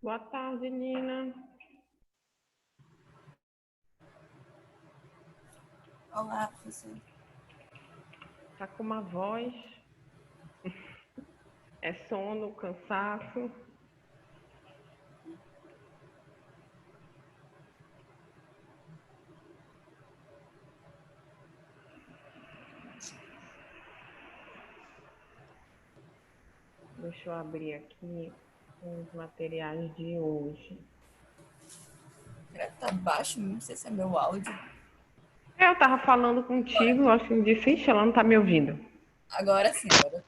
Boa tarde, Nina. Olá, professor. Tá com uma voz? É sono, cansaço? Deixa eu abrir aqui os materiais de hoje. Tá baixo, não sei se é meu áudio. Eu tava falando contigo, acho que disse, ixi, ela não tá me ouvindo. Agora sim, agora.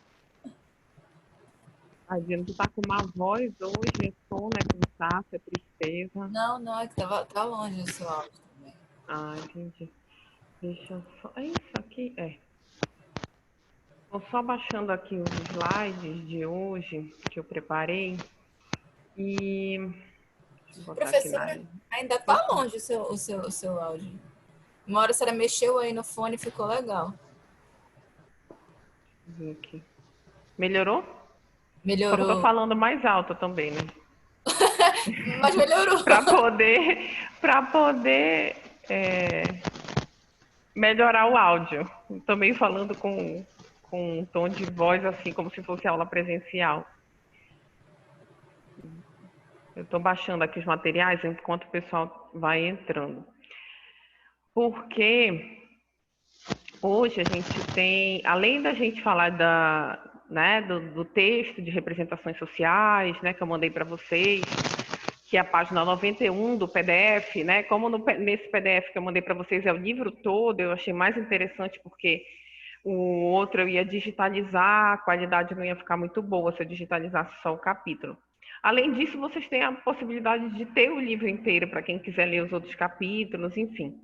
A Dina, tu tá com uma voz hoje, é sono, é cansaço, é tristeza. Não, é que tá longe o seu áudio também. Ah, entendi. Deixa eu só... É isso aqui? É. Tô só baixando aqui os slides de hoje que eu preparei e... Deixa eu botar aqui na Professora, área. ainda Pode tá falar. longe o seu áudio. Uma hora a senhora mexeu aí no fone e ficou legal. Deixa eu ver aqui. Melhorou? Só que eu tô Melhorou. falando mais alto também, né? Mas melhorou. Para poder melhorar o áudio. Também falando com um tom de voz assim, como se fosse aula presencial. Eu estou baixando aqui os materiais enquanto o pessoal vai entrando. Porque hoje a gente tem, além da gente falar do texto de representações sociais, né, que eu mandei para vocês, que é a página 91 do PDF, né? Como nesse PDF que eu mandei para vocês é o livro todo, eu achei mais interessante porque o outro eu ia digitalizar, a qualidade não ia ficar muito boa se eu digitalizasse só o capítulo. Além disso, vocês têm a possibilidade de ter o livro inteiro para quem quiser ler os outros capítulos, enfim.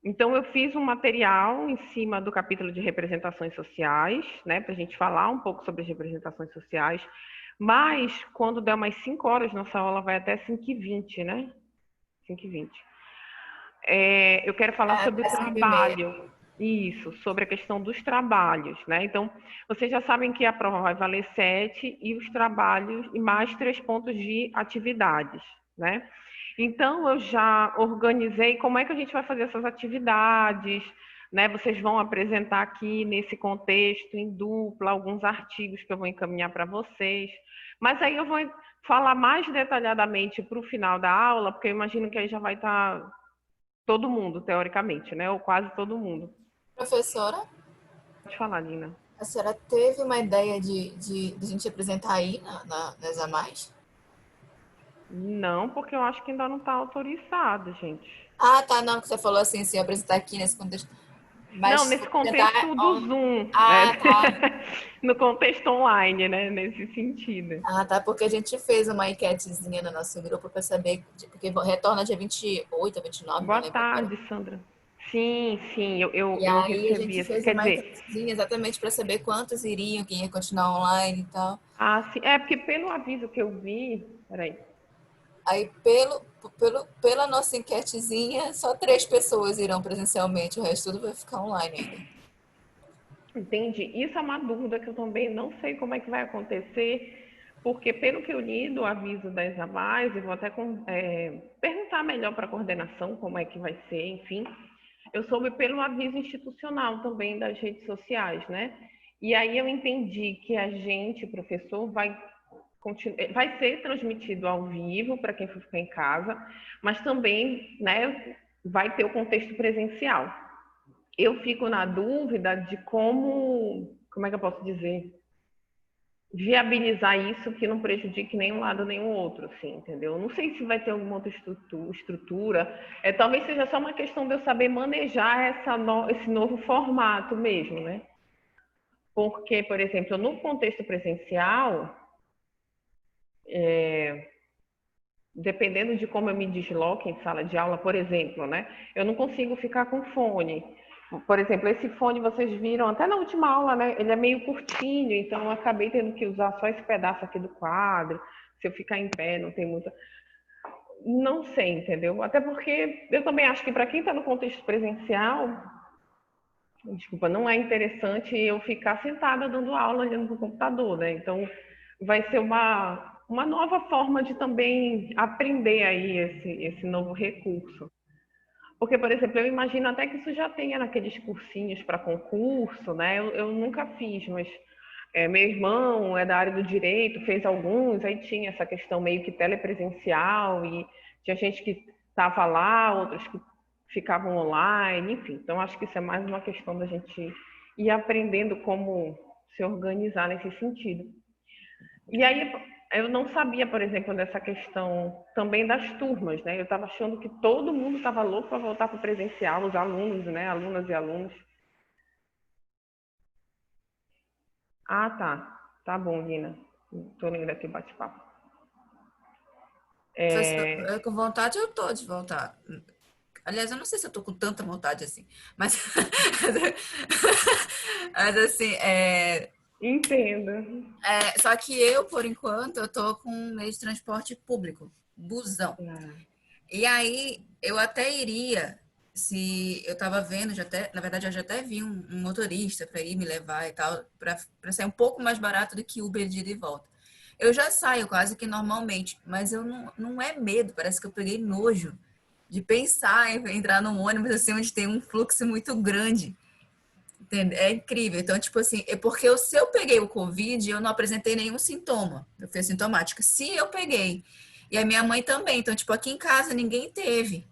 Então, eu fiz um material em cima do capítulo de representações sociais, né, para a gente falar um pouco sobre as representações sociais, mas quando der umas 5 horas, nossa aula vai até 5h20, né? 5h20. Eu quero falar sobre o Até 5h30. trabalho, isso, sobre a questão dos trabalhos, né? Então, vocês já sabem que a prova vai valer 7 e os trabalhos e mais 3 pontos de atividades, né? Então, eu já organizei como é que a gente vai fazer essas atividades, né? Vocês vão apresentar aqui nesse contexto, em dupla, alguns artigos que eu vou encaminhar para vocês. Mas aí eu vou falar mais detalhadamente para o final da aula, porque eu imagino que aí já vai estar todo mundo, teoricamente, né? Ou quase todo mundo. Professora, Pode falar, Nina. a senhora teve uma ideia de a gente apresentar aí nas a mais? Não, porque eu acho que ainda não está autorizado, gente. Ah, tá, não, que você falou assim, se apresentar aqui nesse contexto. Mas Não, se for nesse apresentar. contexto do Zoom. Ah, tá. No contexto online, né? Nesse sentido. Ah, tá, porque a gente fez uma enquetezinha no nosso grupo para saber, porque retorna dia 28 ou 29, não Boa lembro agora. tarde, Sandra. Sim, sim, eu, E eu aí a recebi gente esse. fez Quer uma dizer, enquetezinha exatamente para saber quantos iriam, quem ia continuar online e tal. sim, é porque pelo aviso que eu vi. Peraí. Aí, pela nossa enquetezinha, só 3 pessoas irão presencialmente, o resto tudo vai ficar online ainda. Entendi. Isso é uma dúvida que eu também não sei como é que vai acontecer, porque pelo que eu li do aviso da Exabás, eu vou até perguntar melhor para a coordenação como é que vai ser, enfim. Eu soube pelo aviso institucional também das redes sociais, né? E aí eu entendi que a gente, professor, vai ser transmitido ao vivo para quem for ficar em casa, mas também, né, vai ter o contexto presencial. Eu fico na dúvida de como é que eu posso dizer, viabilizar isso que não prejudique nem um lado nem o outro, assim, entendeu? Não sei se vai ter alguma outra estrutura. Talvez seja só uma questão de eu saber manejar esse novo formato mesmo, né? Porque, por exemplo, no contexto presencial, dependendo de como eu me desloque em sala de aula, por exemplo, né? Eu não consigo ficar com fone. Por exemplo, esse fone vocês viram até na última aula, né? Ele é meio curtinho, então eu acabei tendo que usar só esse pedaço aqui do quadro. Se eu ficar em pé, não tem muita. Não sei, entendeu? Até porque eu também acho que para quem está no contexto presencial, desculpa, não é interessante eu ficar sentada dando aula olhando para o computador, né? Então vai ser uma nova forma de também aprender aí esse novo recurso. Porque, por exemplo, eu imagino até que isso já tenha naqueles cursinhos para concurso, né? Eu nunca fiz, mas meu irmão é da área do direito, fez alguns, aí tinha essa questão meio que telepresencial e tinha gente que estava lá, outros que ficavam online, enfim. Então, acho que isso é mais uma questão da gente ir aprendendo como se organizar nesse sentido. E aí, eu não sabia, por exemplo, dessa questão também das turmas, né? Eu estava achando que todo mundo estava louco para voltar para o presencial, os alunos, né? Alunas e alunos. Ah, tá. Tá bom, Nina. Tô lendo aqui o bate-papo. É, Com vontade eu tô de voltar. Aliás, eu não sei se eu tô com tanta vontade assim, mas, mas assim, entendo. só que eu, por enquanto, eu tô com um meio de transporte público, busão. Ah, E aí, eu até iria, se eu tava vendo, já até, na verdade, eu já até vi um motorista para ir me levar e tal, para sair um pouco mais barato do que Uber de ida e volta. Eu já saio quase que normalmente, mas eu não é medo, parece que eu peguei nojo de pensar em entrar num ônibus assim onde tem um fluxo muito grande. Entende? É incrível. Então, tipo assim, é porque se eu peguei o Covid, eu não apresentei nenhum sintoma. Eu fui assintomática. Se eu peguei. E a minha mãe também. Então, tipo, aqui em casa ninguém teve.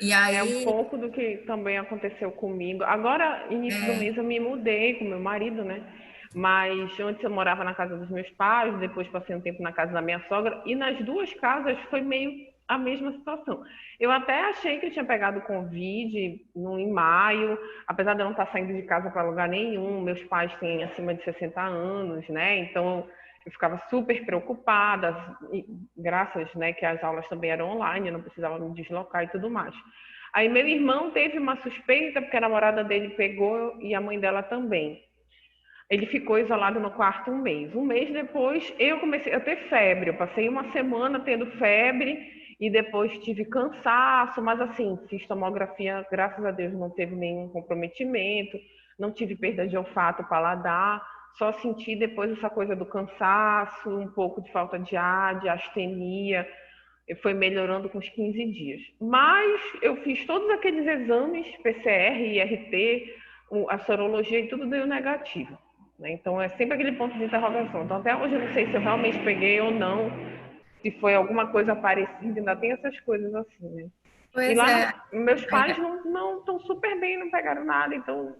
E é um aí, pouco do que também aconteceu comigo. Agora, início do mês, eu me mudei com meu marido, né? Mas antes eu morava na casa dos meus pais, depois passei um tempo na casa da minha sogra, e nas duas casas foi meio a mesma situação. Eu até achei que eu tinha pegado Covid em maio, apesar de eu não estar saindo de casa para lugar nenhum. Meus pais têm acima de 60 anos, né? Então eu ficava super preocupada, e graças, né, que as aulas também eram online, eu não precisava me deslocar e tudo mais. Aí meu irmão teve uma suspeita, porque a namorada dele pegou e a mãe dela também. Ele ficou isolado no quarto um mês. Um mês depois, eu comecei a ter febre. Eu passei uma semana tendo febre e depois tive cansaço, mas assim, fiz tomografia, graças a Deus não teve nenhum comprometimento, não tive perda de olfato, paladar, só senti depois essa coisa do cansaço, um pouco de falta de ar, de astenia, foi melhorando com os 15 dias. Mas eu fiz todos aqueles exames, PCR, IRT, a sorologia e tudo deu negativo. Né? Então é sempre aquele ponto de interrogação. Então até hoje eu não sei se eu realmente peguei ou não, se foi alguma coisa parecida, ainda tem essas coisas assim, né? E pois lá é. meus pais não estão super bem, não pegaram nada, então,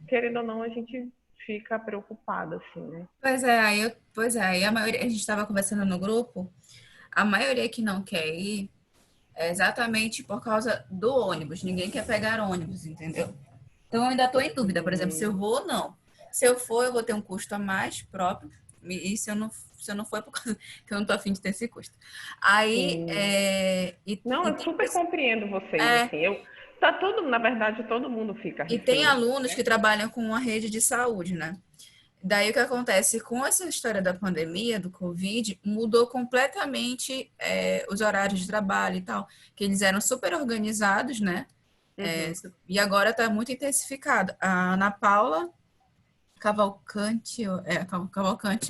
querendo ou não, a gente fica preocupada, assim, né? Aí a maioria, a gente estava conversando no grupo, a maioria que não quer ir é exatamente por causa do ônibus. Ninguém quer pegar ônibus, entendeu? Então, eu ainda estou em dúvida, por exemplo, se eu vou ou não. Se eu for, eu vou ter um custo a mais próprio. E se eu não for, é por causa que eu não estou afim de ter esse custo. Aí, Sim. Não, eu tem, super compreendo vocês, assim. Tá todo, na verdade, todo mundo fica e tem receoso, alunos que né? trabalham com uma rede de saúde, né? Daí o que acontece com essa história da pandemia, do Covid, mudou completamente os horários de trabalho e tal, que eles eram super organizados, né? Uhum, E agora está muito intensificado. A Ana Paula Cavalcante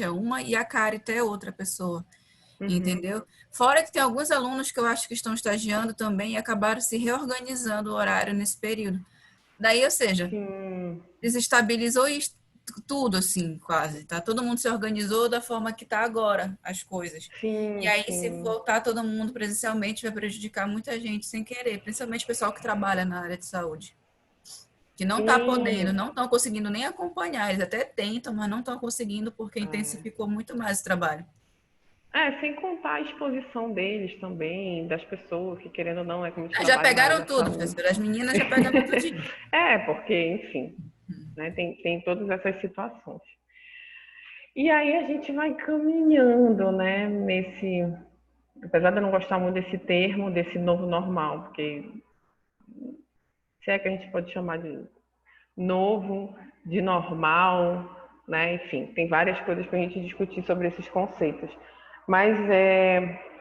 é uma e a Carita é outra pessoa, uhum. entendeu? Fora que tem alguns alunos que eu acho que estão estagiando também e acabaram se reorganizando o horário nesse período. Daí, ou seja, Sim, desestabilizou tudo, assim, quase, tá? Todo mundo se organizou da forma que tá agora, as coisas. E sim, aí, se sim. voltar todo mundo presencialmente, vai prejudicar muita gente sem querer, principalmente o pessoal que trabalha na área de saúde, que não tá podendo, Sim. não estão conseguindo nem acompanhar. Eles até tentam, mas não estão conseguindo porque intensificou muito mais o trabalho. Sem contar a exposição deles também, das pessoas que, querendo ou não, é como eles Já trabalham na área pegaram da tudo, saúde. professora. As meninas já pegaram tudinho. Porque, enfim, né, tem todas essas situações. E aí a gente vai caminhando, né, apesar de eu não gostar muito desse termo, desse novo normal, porque se é que a gente pode chamar de novo, de normal, né? Enfim, tem várias coisas para a gente discutir sobre esses conceitos. Mas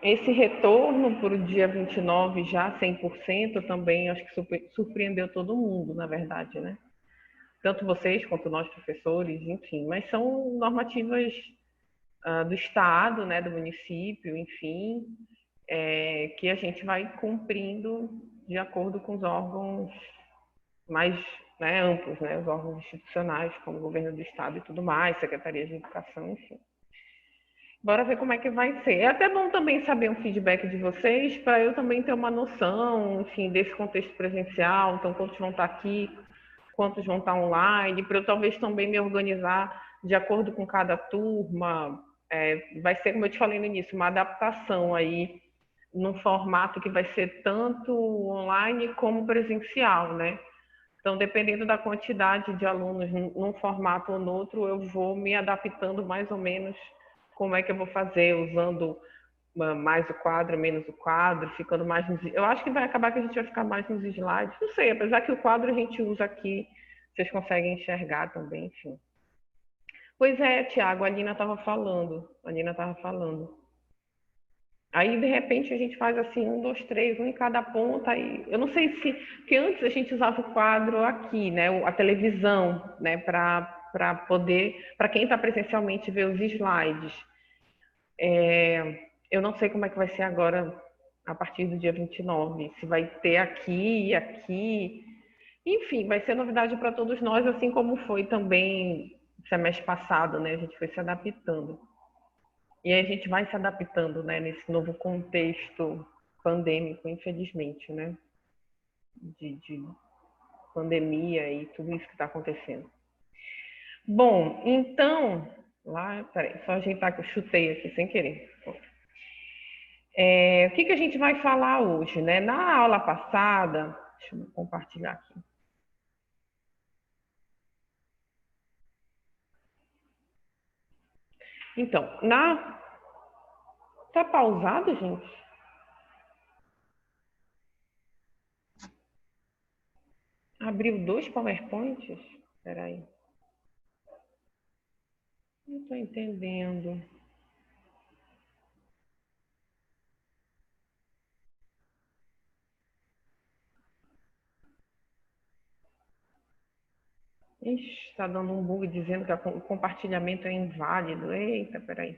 esse retorno para o dia 29 já 100% também acho que surpreendeu todo mundo, na verdade, né? Tanto vocês quanto nós professores, enfim, mas são normativas do Estado, né, do município, enfim, que a gente vai cumprindo de acordo com os órgãos mais, né, amplos, né, os órgãos institucionais, como o governo do Estado e tudo mais, Secretaria de Educação, enfim. Bora ver como é que vai ser. É até bom também saber um feedback de vocês, para eu também ter uma noção, enfim, desse contexto presencial, então quantos vão estar aqui, quantos vão estar online, para eu talvez também me organizar de acordo com cada turma. Vai ser, como eu te falei no início, uma adaptação aí num formato que vai ser tanto online como presencial, né? Então, dependendo da quantidade de alunos num formato ou no outro, eu vou me adaptando mais ou menos como é que eu vou fazer, usando mais o quadro, menos o quadro, ficando mais nos... Eu acho que vai acabar que a gente vai ficar mais nos slides. Não sei, apesar que o quadro a gente usa aqui, vocês conseguem enxergar também, enfim. Pois é, Tiago, a Nina estava falando. Aí, de repente, a gente faz assim, 1, 2, 3, um em cada ponta. E eu não sei se... Porque antes a gente usava o quadro aqui, né? A televisão, né? Para poder... Para quem está presencialmente ver os slides. Eu não sei como é que vai ser agora, a partir do dia 29. Se vai ter aqui e aqui. Enfim, vai ser novidade para todos nós, assim como foi também semestre passado, né? A gente foi se adaptando. E aí a gente vai se adaptando, né, nesse novo contexto pandêmico, infelizmente, né? De pandemia e tudo isso que está acontecendo. Bom, então, peraí, só ajeitar que eu chutei aqui sem querer. O que a gente vai falar hoje, né? Na aula passada, deixa eu compartilhar aqui. Então, tá pausado, gente? Abriu 2 PowerPoints? Peraí. Não estou entendendo. Ixi, está dando um bug dizendo que o compartilhamento é inválido. Eita, peraí.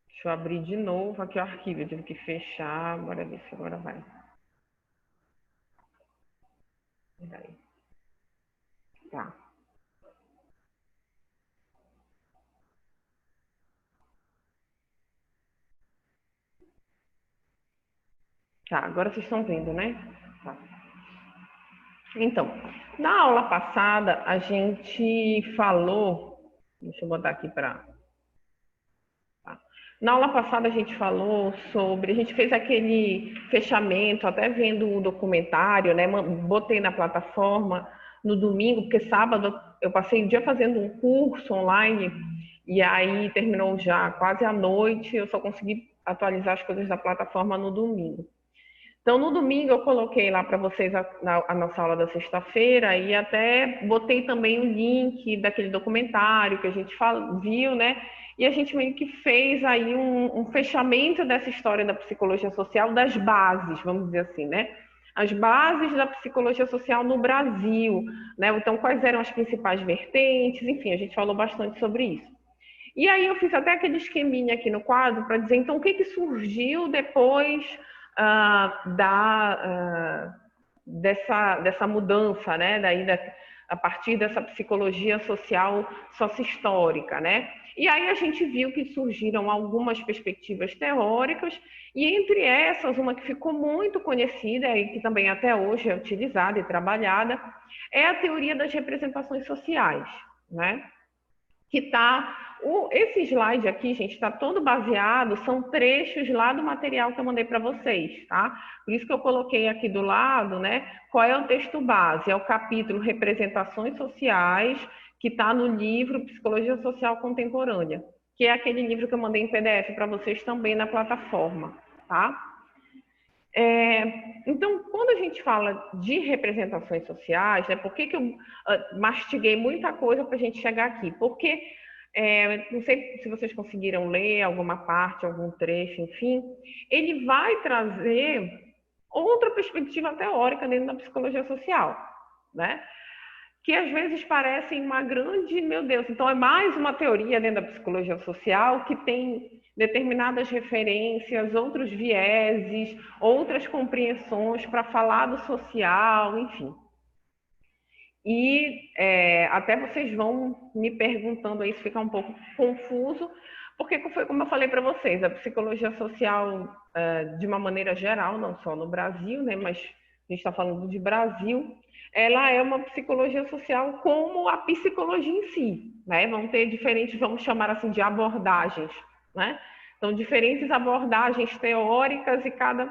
Deixa eu abrir de novo aqui o arquivo. Eu tive que fechar. Bora ver se agora vai. Peraí. Tá. Tá, agora vocês estão vendo, né? Tá. Então, na aula passada, a gente falou... Deixa eu botar aqui para... Tá. Na aula passada, a gente falou sobre... A gente fez aquele fechamento, até vendo o documentário, né? Botei na plataforma no domingo, porque sábado eu passei o dia fazendo um curso online, e aí terminou já quase à noite, eu só consegui atualizar as coisas da plataforma no domingo. Então, no domingo, eu coloquei lá para vocês a nossa aula da sexta-feira e até botei também o link daquele documentário que a gente viu, né? E a gente meio que fez aí um fechamento dessa história da psicologia social, das bases, vamos dizer assim, né? As bases da psicologia social no Brasil, né? Então, quais eram as principais vertentes, enfim, a gente falou bastante sobre isso. E aí eu fiz até aquele esqueminha aqui no quadro para dizer, então, o que surgiu depois dessa mudança, né? A partir dessa psicologia social sócio-histórica, né? E aí a gente viu que surgiram algumas perspectivas teóricas, e entre essas, uma que ficou muito conhecida e que também até hoje é utilizada e trabalhada, é a teoria das representações sociais, né? Que está... Esse slide aqui, gente, está todo baseado, são trechos lá do material que eu mandei para vocês, tá? Por isso que eu coloquei aqui do lado, né? Qual é o texto base? É o capítulo Representações Sociais, que está no livro Psicologia Social Contemporânea, que é aquele livro que eu mandei em PDF para vocês também na plataforma, tá? Então, quando a gente fala de representações sociais, né, por que eu mastiguei muita coisa para a gente chegar aqui? Porque, não sei se vocês conseguiram ler alguma parte, algum trecho, enfim, ele vai trazer outra perspectiva teórica dentro da psicologia social, né? que às vezes parecem uma grande, meu Deus, então é mais uma teoria dentro da psicologia social que tem determinadas referências, outros vieses, outras compreensões para falar do social, enfim. E até vocês vão me perguntando aí, isso fica um pouco confuso, porque foi como eu falei para vocês, a psicologia social, de uma maneira geral, não só no Brasil, né, mas a gente está falando de Brasil, ela é uma psicologia social como a psicologia em si, né? Vão ter diferentes, vamos chamar assim, de abordagens, né? Então, diferentes abordagens teóricas e cada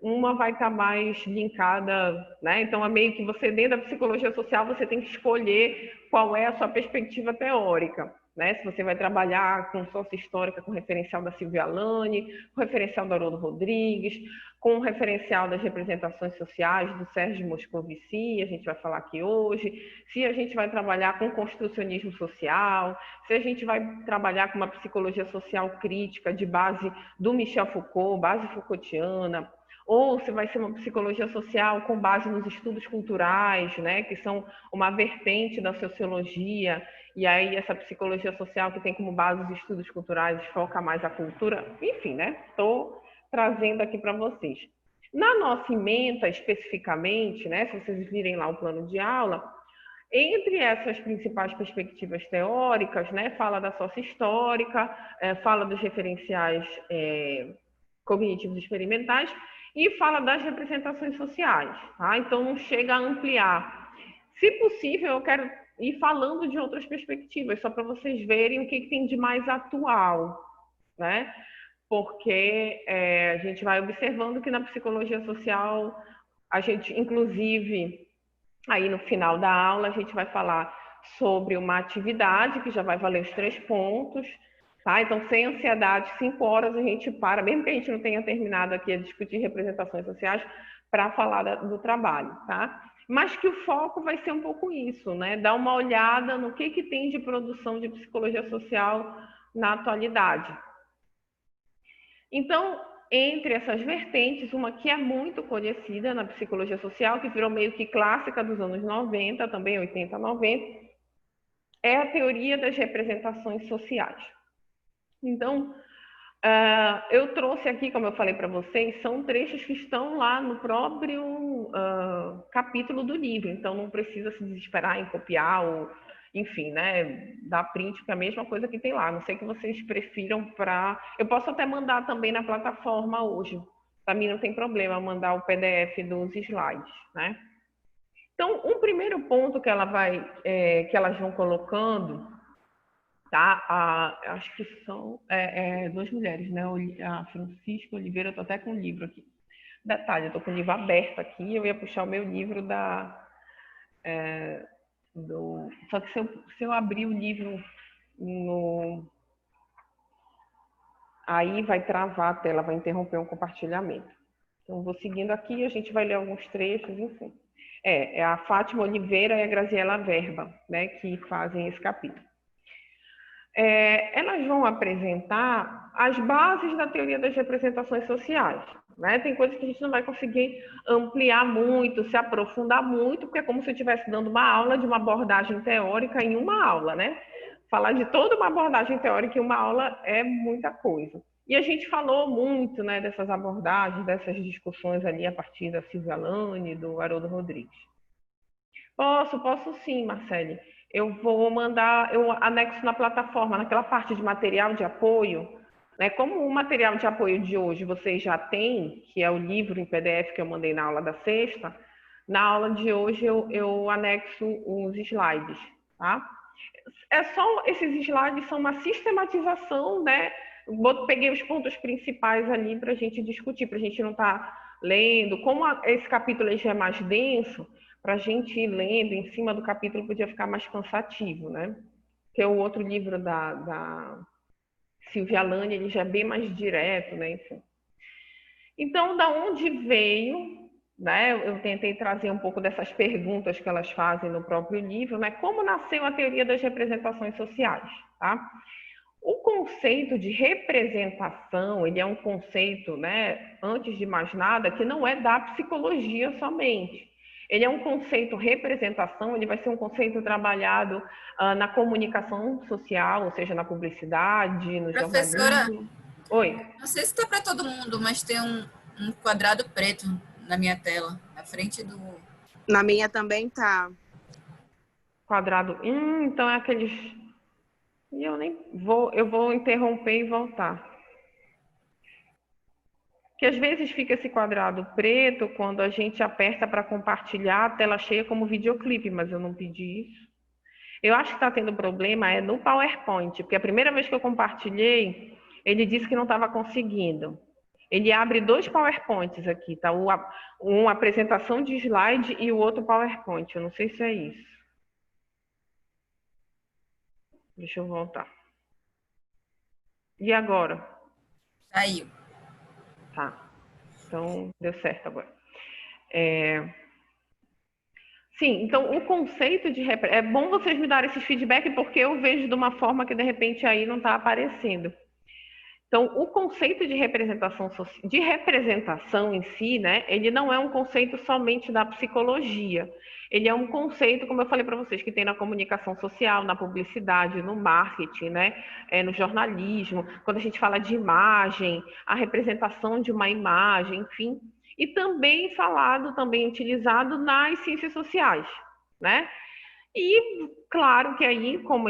uma vai estar mais linkada, né? Então, é meio que você, dentro da psicologia social, você tem que escolher qual é a sua perspectiva teórica, né? Se você vai trabalhar com sócio-histórica, com referencial da Silvia Alane, com referencial do Haroldo Rodrigues, com referencial das representações sociais do Sérgio Moscovici, a gente vai falar aqui hoje, se a gente vai trabalhar com construcionismo social, se a gente vai trabalhar com uma psicologia social crítica de base do Michel Foucault, base Foucaultiana, ou se vai ser uma psicologia social com base nos estudos culturais, né, que são uma vertente da sociologia, e aí essa psicologia social que tem como base os estudos culturais foca mais a cultura, enfim, né, estou trazendo aqui para vocês. Na nossa ementa, especificamente, né, se vocês virem lá o plano de aula, entre essas principais perspectivas teóricas, né, fala da sócio-histórica, fala dos referenciais cognitivos experimentais, e fala das representações sociais, tá? Então não chega a ampliar. Se possível, eu quero ir falando de outras perspectivas, só para vocês verem o que tem de mais atual, né? Porque a gente vai observando que na psicologia social, a gente, inclusive, aí no final da aula, a gente vai falar sobre uma atividade que já vai valer os 3 pontos, tá? Então, sem ansiedade, 5 horas a gente para, mesmo que a gente não tenha terminado aqui a discutir representações sociais, para falar do trabalho, tá? Mas que o foco vai ser um pouco isso, né? Dar uma olhada no que tem de produção de psicologia social na atualidade. Então, entre essas vertentes, uma que é muito conhecida na psicologia social, que virou meio que clássica dos anos 90, também 80, 90, é a teoria das representações sociais. Então, eu trouxe aqui, como eu falei para vocês, são trechos que estão lá no próprio capítulo do livro, então não precisa se desesperar em copiar ou, enfim, né, dar print, que é a mesma coisa que tem lá. Não sei que vocês prefiram para... Eu posso até mandar também na plataforma hoje. Para mim não tem problema mandar o PDF dos slides, né? Então, um primeiro ponto que que elas vão colocando, tá? Acho que são 2 mulheres, né? A Francisca Oliveira, eu tô até com o livro aqui. Detalhe, eu tô com o livro aberto aqui, eu ia puxar o meu livro só que se eu abrir o livro aí vai travar a tela, vai interromper um compartilhamento. Então, vou seguindo aqui, a gente vai ler alguns trechos, enfim. É a Fátima Oliveira e a Graziela Verba, né, que fazem esse capítulo. Elas vão apresentar as bases da teoria das representações sociais, né? Tem coisas que a gente não vai conseguir ampliar muito, se aprofundar muito, porque é como se eu estivesse dando uma aula de uma abordagem teórica em uma aula, né? Falar de toda uma abordagem teórica em uma aula é muita coisa. E a gente falou muito, né, dessas abordagens, dessas discussões ali a partir da Silvia Alane e do Haroldo Rodrigues. Posso sim, Marcele. Eu vou mandar, eu anexo na plataforma, naquela parte de material de apoio, né? Como o material de apoio de hoje vocês já têm, que é o livro em PDF que eu mandei na aula da sexta, na aula de hoje eu anexo os slides, tá? Esses slides são uma sistematização, né? Peguei os pontos principais ali para a gente discutir, para a gente não estar lendo. Como esse capítulo já é mais denso, para a gente ir lendo em cima do capítulo podia ficar mais cansativo, né? Porque o outro livro da Silvia Alane, ele já é bem mais direto, né? Enfim. Então, da onde veio, né? Eu tentei trazer um pouco dessas perguntas que elas fazem no próprio livro, né? Como nasceu a teoria das representações sociais, tá? O conceito de representação, ele é um conceito, né, antes de mais nada, que não é da psicologia somente. Ele é um conceito representação, ele vai ser um conceito trabalhado na comunicação social, ou seja, na publicidade, no Professora, jornalismo. Oi. não sei se está para todo mundo, mas tem um quadrado preto na minha tela, na frente do... Na minha também tá. Quadrado. Então é aqueles... E eu vou interromper e voltar. Que às vezes fica esse quadrado preto quando a gente aperta para compartilhar a tela cheia como videoclipe, mas eu não pedi isso. Eu acho que está tendo problema no PowerPoint, porque a primeira vez que eu compartilhei, ele disse que não estava conseguindo. Ele abre 2 PowerPoints aqui, tá? Uma apresentação de slide e o outro PowerPoint. Eu não sei se é isso. Deixa eu voltar. E agora? Saiu. Tá. Então, deu certo agora. Sim, então o conceito de... É bom vocês me darem esses feedback, porque eu vejo de uma forma que, de repente, aí não está aparecendo. Então, o conceito de representação em si, né, ele não é um conceito somente da psicologia. Ele é um conceito, como eu falei para vocês, que tem na comunicação social, na publicidade, no marketing, né, no jornalismo, quando a gente fala de imagem, a representação de uma imagem, enfim. E também também utilizado nas ciências sociais, né? E claro que aí, como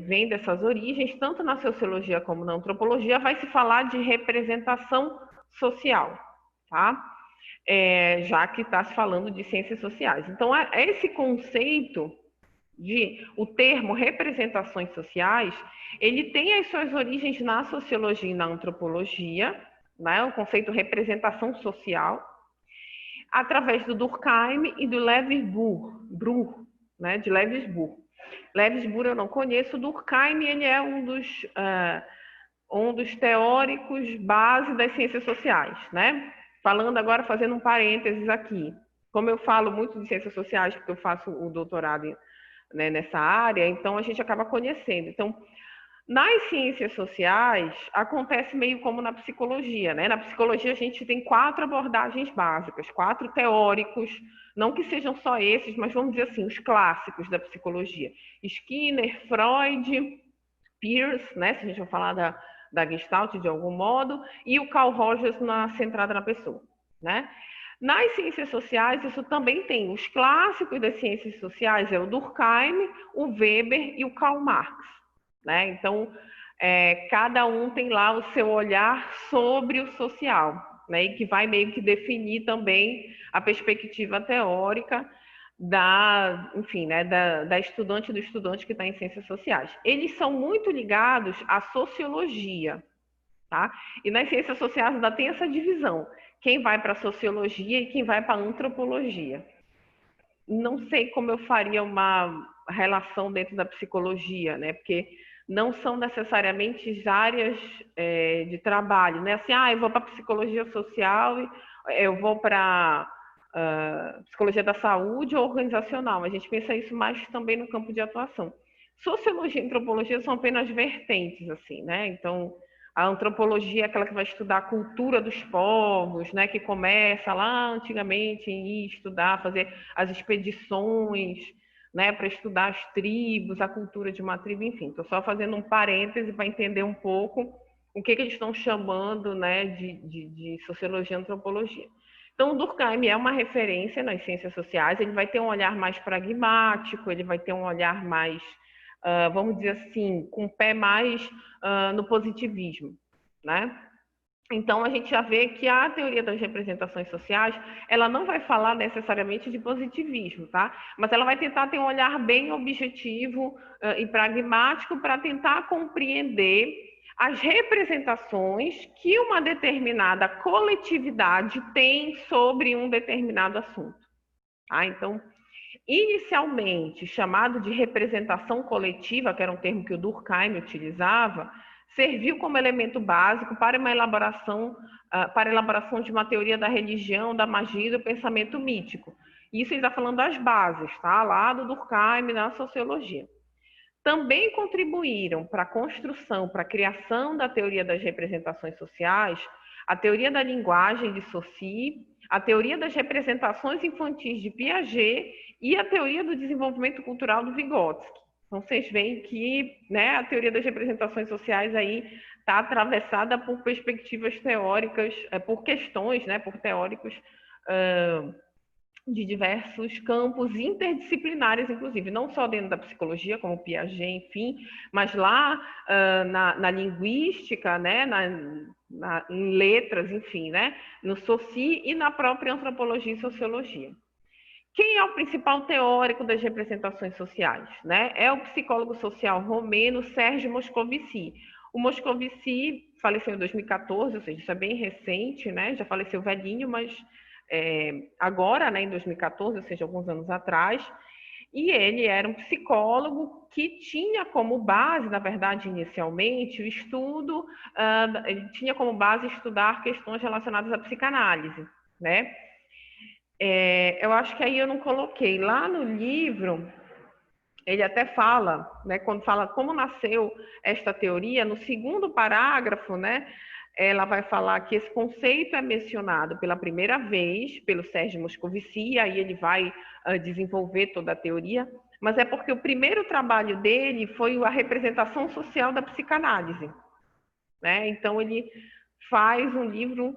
vem dessas origens, tanto na sociologia como na antropologia, vai se falar de representação social, tá? Já que está se falando de ciências sociais. Então, esse conceito o termo representações sociais, ele tem as suas origens na sociologia e na antropologia, né? O conceito representação social, através do Durkheim e do Levi-Brough, né, de Levi-Brough. Levi-Brough eu não conheço, Durkheim ele é um dos teóricos base das ciências sociais, né? Falando agora, fazendo um parênteses aqui. Como eu falo muito de ciências sociais, porque eu faço o doutorado, né, nessa área, então a gente acaba conhecendo. Então, nas ciências sociais, acontece meio como na psicologia, né? Na psicologia, a gente tem 4 abordagens básicas, 4 teóricos, não que sejam só esses, mas vamos dizer assim, os clássicos da psicologia. Skinner, Freud, Peirce, né? Se a gente for falar da Gestalt de algum modo, e o Carl Rogers centrada na pessoa, né? Nas ciências sociais, isso também tem. Os clássicos das ciências sociais é o Durkheim, o Weber e o Karl Marx, né? Então, cada um tem lá o seu olhar sobre o social, né? E que vai meio que definir também a perspectiva teórica enfim, né? da estudante do estudante que está em ciências sociais. Eles são muito ligados à sociologia, tá? E nas ciências sociais ainda tem essa divisão. Quem vai para a sociologia e quem vai para a antropologia. Não sei como eu faria uma relação dentro da psicologia, né? Porque não são necessariamente áreas de trabalho, né? Assim, eu vou para psicologia social, eu vou para psicologia da saúde ou organizacional. A gente pensa isso mais também no campo de atuação. Sociologia e antropologia são apenas vertentes, assim, né? Então, a antropologia é aquela que vai estudar a cultura dos povos, né? Que começa lá antigamente em estudar, fazer as expedições, né? Para estudar as tribos, a cultura de uma tribo, enfim. Estou só fazendo um parêntese para entender um pouco o que eles estão chamando, né? De sociologia e antropologia. Então, o Durkheim é uma referência nas ciências sociais, ele vai ter um olhar mais pragmático, ele vai ter um olhar mais, vamos dizer assim, com o pé mais no positivismo, né? Então, a gente já vê que a teoria das representações sociais, ela não vai falar necessariamente de positivismo, tá? Mas ela vai tentar ter um olhar bem objetivo e pragmático para tentar compreender as representações que uma determinada coletividade tem sobre um determinado assunto. Tá? Então, inicialmente chamado de representação coletiva, que era um termo que o Durkheim utilizava, serviu como elemento básico para a elaboração de uma teoria da religião, da magia e do pensamento mítico. Isso ele está falando das bases, tá? Lá do Durkheim na sociologia. Também contribuíram para a construção, para a criação da teoria das representações sociais, a teoria da linguagem de Saussure, a teoria das representações infantis de Piaget e a teoria do desenvolvimento cultural do Vygotsky. Então, vocês veem que, né, a teoria das representações sociais aí está atravessada por perspectivas teóricas, por questões, né, por teóricos de diversos campos interdisciplinares, inclusive, não só dentro da psicologia, como Piaget, enfim, mas lá na linguística, né, em letras, enfim, né, no Saussure e na própria antropologia e sociologia. Quem é o principal teórico das representações sociais? Né? É o psicólogo social romeno Sérgio Moscovici. O Moscovici faleceu em 2014, ou seja, isso é bem recente, né? Já faleceu velhinho, mas agora, né, em 2014, ou seja, alguns anos atrás. E ele era um psicólogo que tinha como base, na verdade, inicialmente, o estudo, ele tinha como base estudar questões relacionadas à psicanálise, né? Eu acho que aí eu não coloquei. Lá no livro, ele até fala, né, quando fala como nasceu esta teoria, no segundo parágrafo, né, ela vai falar que esse conceito é mencionado pela primeira vez pelo Sérgio Moscovici, e aí ele vai desenvolver toda a teoria, mas é porque o primeiro trabalho dele foi a representação social da psicanálise, né? Então ele faz um livro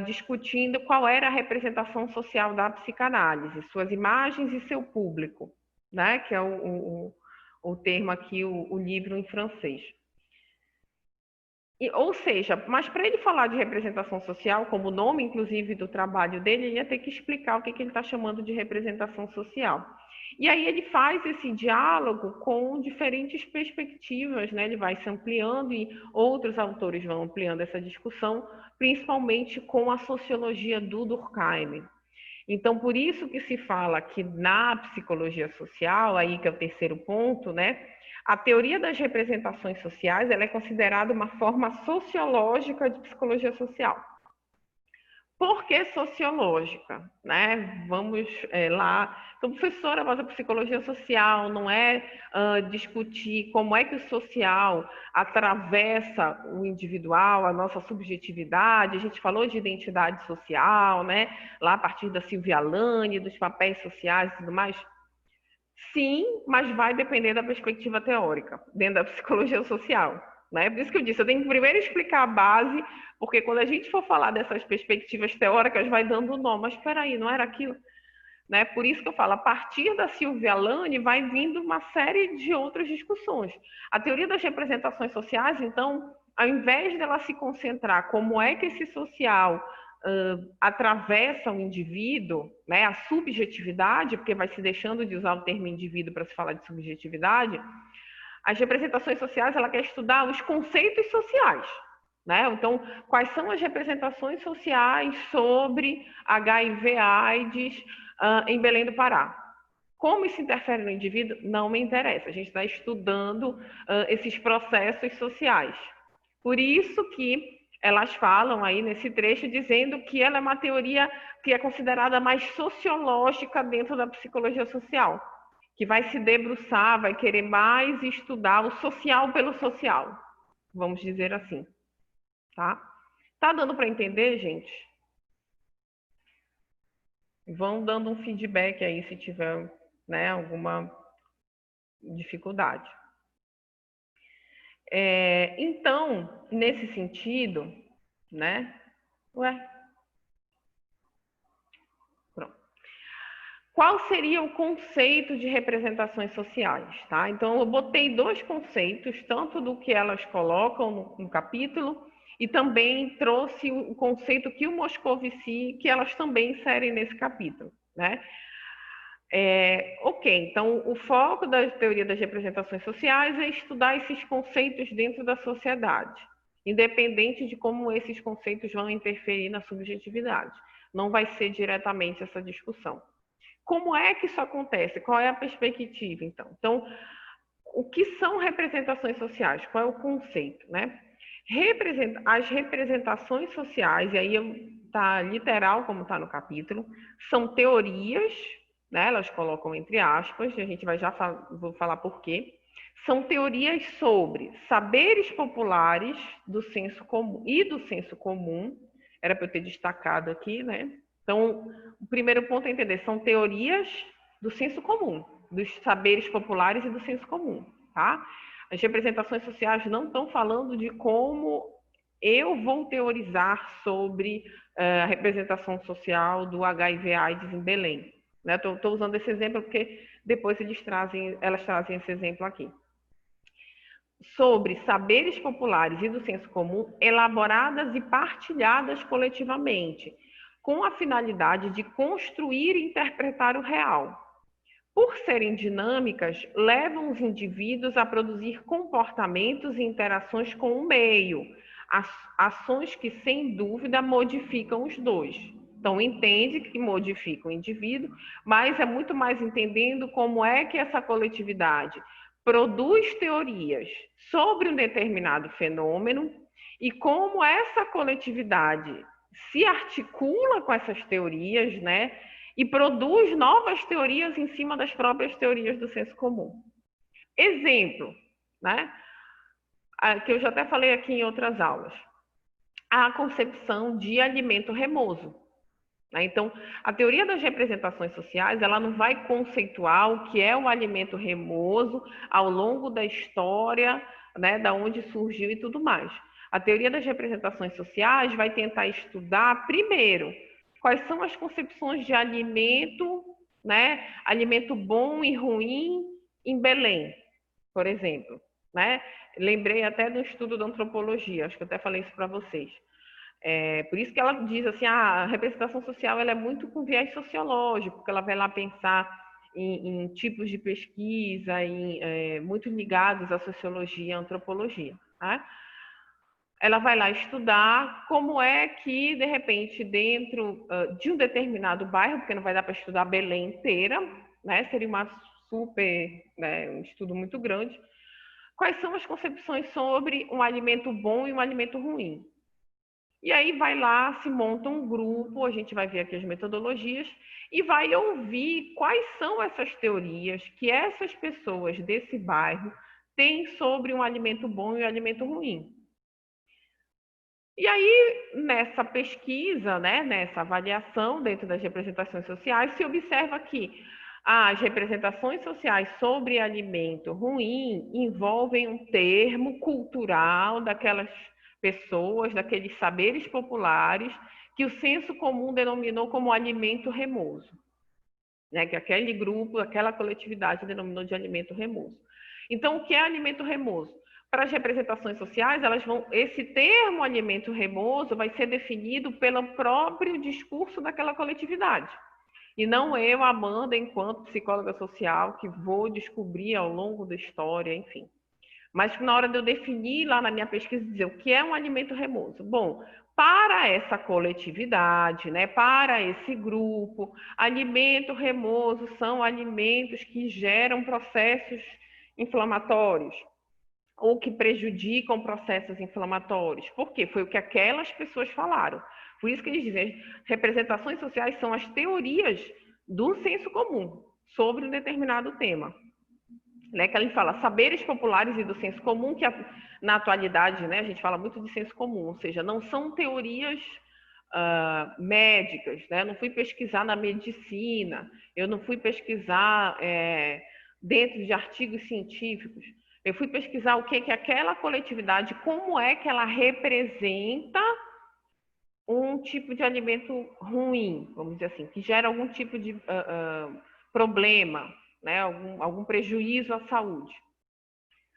discutindo qual era a representação social da psicanálise, suas imagens e seu público, né? Que é o termo aqui, o livro em francês. Ou seja, mas para ele falar de representação social, como o nome, inclusive, do trabalho dele, ele ia ter que explicar o que ele está chamando de representação social. E aí ele faz esse diálogo com diferentes perspectivas, né? Ele vai se ampliando e outros autores vão ampliando essa discussão, principalmente com a sociologia do Durkheim. Então, por isso que se fala que na psicologia social, aí que é o terceiro ponto, né? A teoria das representações sociais, ela é considerada uma forma sociológica de psicologia social. Por que sociológica? Né? Vamos lá. Então, professora, mas a psicologia social não é discutir como é que o social atravessa o individual, a nossa subjetividade. A gente falou de identidade social, né? Lá a partir da Silvia Alane, dos papéis sociais e tudo mais. Sim, mas vai depender da perspectiva teórica, dentro da psicologia social. Né? Por isso que eu disse, eu tenho que primeiro explicar a base, porque quando a gente for falar dessas perspectivas teóricas, vai dando nó, mas espera aí, não era aquilo? Né? Por isso que eu falo, a partir da Silvia Alane vai vindo uma série de outras discussões. A teoria das representações sociais, então, ao invés dela se concentrar como é que esse social atravessa o indivíduo, né, a subjetividade, porque vai se deixando de usar o termo indivíduo para se falar de subjetividade, as representações sociais, ela quer estudar os conceitos sociais, né? Então, quais são as representações sociais sobre HIV/AIDS em Belém do Pará? Como isso interfere no indivíduo? Não me interessa. A gente está estudando esses processos sociais. Por isso que elas falam aí nesse trecho dizendo que ela é uma teoria que é considerada mais sociológica dentro da psicologia social, que vai se debruçar, vai querer mais estudar o social pelo social, vamos dizer assim, tá? Tá dando para entender, gente? Vão dando um feedback aí se tiver, né, alguma dificuldade. Então, nesse sentido, né? Pronto. Qual seria o conceito de representações sociais, tá? Então, eu botei dois conceitos, tanto do que elas colocam no capítulo, e também trouxe o conceito que o Moscovici, que elas também inserem nesse capítulo, né? Ok, então o foco da teoria das representações sociais é estudar esses conceitos dentro da sociedade, independente de como esses conceitos vão interferir na subjetividade. Não vai ser diretamente essa discussão. Como é que isso acontece? Qual é a perspectiva, então? Então, o que são representações sociais? Qual é o conceito, né? As representações sociais, e aí está literal, como está no capítulo, são teorias, né? Elas colocam entre aspas, e a gente vai vou falar por quê. São teorias sobre saberes populares do senso comum e do senso comum era para eu ter destacado aqui, né? Então, o primeiro ponto é entender, são teorias do senso comum, dos saberes populares e do senso comum, tá? As representações sociais não estão falando de como eu vou teorizar sobre a representação social do HIV/AIDS em Belém. Estou usando esse exemplo porque depois elas trazem esse exemplo aqui. Sobre saberes populares e do senso comum, elaboradas e partilhadas coletivamente, com a finalidade de construir e interpretar o real. Por serem dinâmicas, levam os indivíduos a produzir comportamentos e interações com o meio, ações que, sem dúvida, modificam os dois. Então, entende que modifica o indivíduo, mas é muito mais entendendo como é que essa coletividade produz teorias sobre um determinado fenômeno e como essa coletividade se articula com essas teorias, né? E produz novas teorias em cima das próprias teorias do senso comum. Exemplo, né? Que eu já até falei aqui em outras aulas. A concepção de alimento remoso. Então, a teoria das representações sociais, ela não vai conceituar o que é o alimento remoso ao longo da história, né, da onde surgiu e tudo mais. A teoria das representações sociais vai tentar estudar, primeiro, quais são as concepções de alimento, né, alimento bom e ruim em Belém, por exemplo, né? Lembrei até do estudo da antropologia, acho que eu até falei isso para vocês. Por isso que ela diz assim, a representação social ela é muito com viés sociológico, porque ela vai lá pensar em tipos de pesquisa, muito ligados à sociologia e à antropologia. Tá? Ela vai lá estudar como é que, de repente, dentro de um determinado bairro, porque não vai dar para estudar Belém inteira, né? Seria um estudo muito grande, quais são as concepções sobre um alimento bom e um alimento ruim. E aí vai lá, se monta um grupo, a gente vai ver aqui as metodologias, e vai ouvir quais são essas teorias que essas pessoas desse bairro têm sobre um alimento bom e um alimento ruim. E aí, nessa pesquisa, né, nessa avaliação dentro das representações sociais, se observa que as representações sociais sobre alimento ruim envolvem um termo cultural daquelas pessoas, daqueles saberes populares, que o senso comum denominou como alimento remoso. Né, que aquele grupo, aquela coletividade denominou de alimento remoso. Então, o que é alimento remoso? Para as representações sociais, esse termo alimento remoso vai ser definido pelo próprio discurso daquela coletividade. E não eu, Amanda, enquanto psicóloga social, que vou descobrir ao longo da história, enfim. Mas na hora de eu definir lá na minha pesquisa, dizer o que é um alimento remoso. Bom, para essa coletividade, né, para esse grupo, alimento remoso são alimentos que geram processos inflamatórios ou que prejudicam processos inflamatórios. Por quê? Foi o que aquelas pessoas falaram. Por isso que eles dizem, representações sociais são as teorias do senso comum sobre um determinado tema. Né, que ele fala saberes populares e do senso comum, que na atualidade, né, a gente fala muito de senso comum, ou seja, não são teorias médicas, né? Eu não fui pesquisar na medicina, eu não fui pesquisar dentro de artigos científicos, eu fui pesquisar o que aquela coletividade, como é que ela representa um tipo de alimento ruim, vamos dizer assim, que gera algum tipo de problema, né, algum prejuízo à saúde.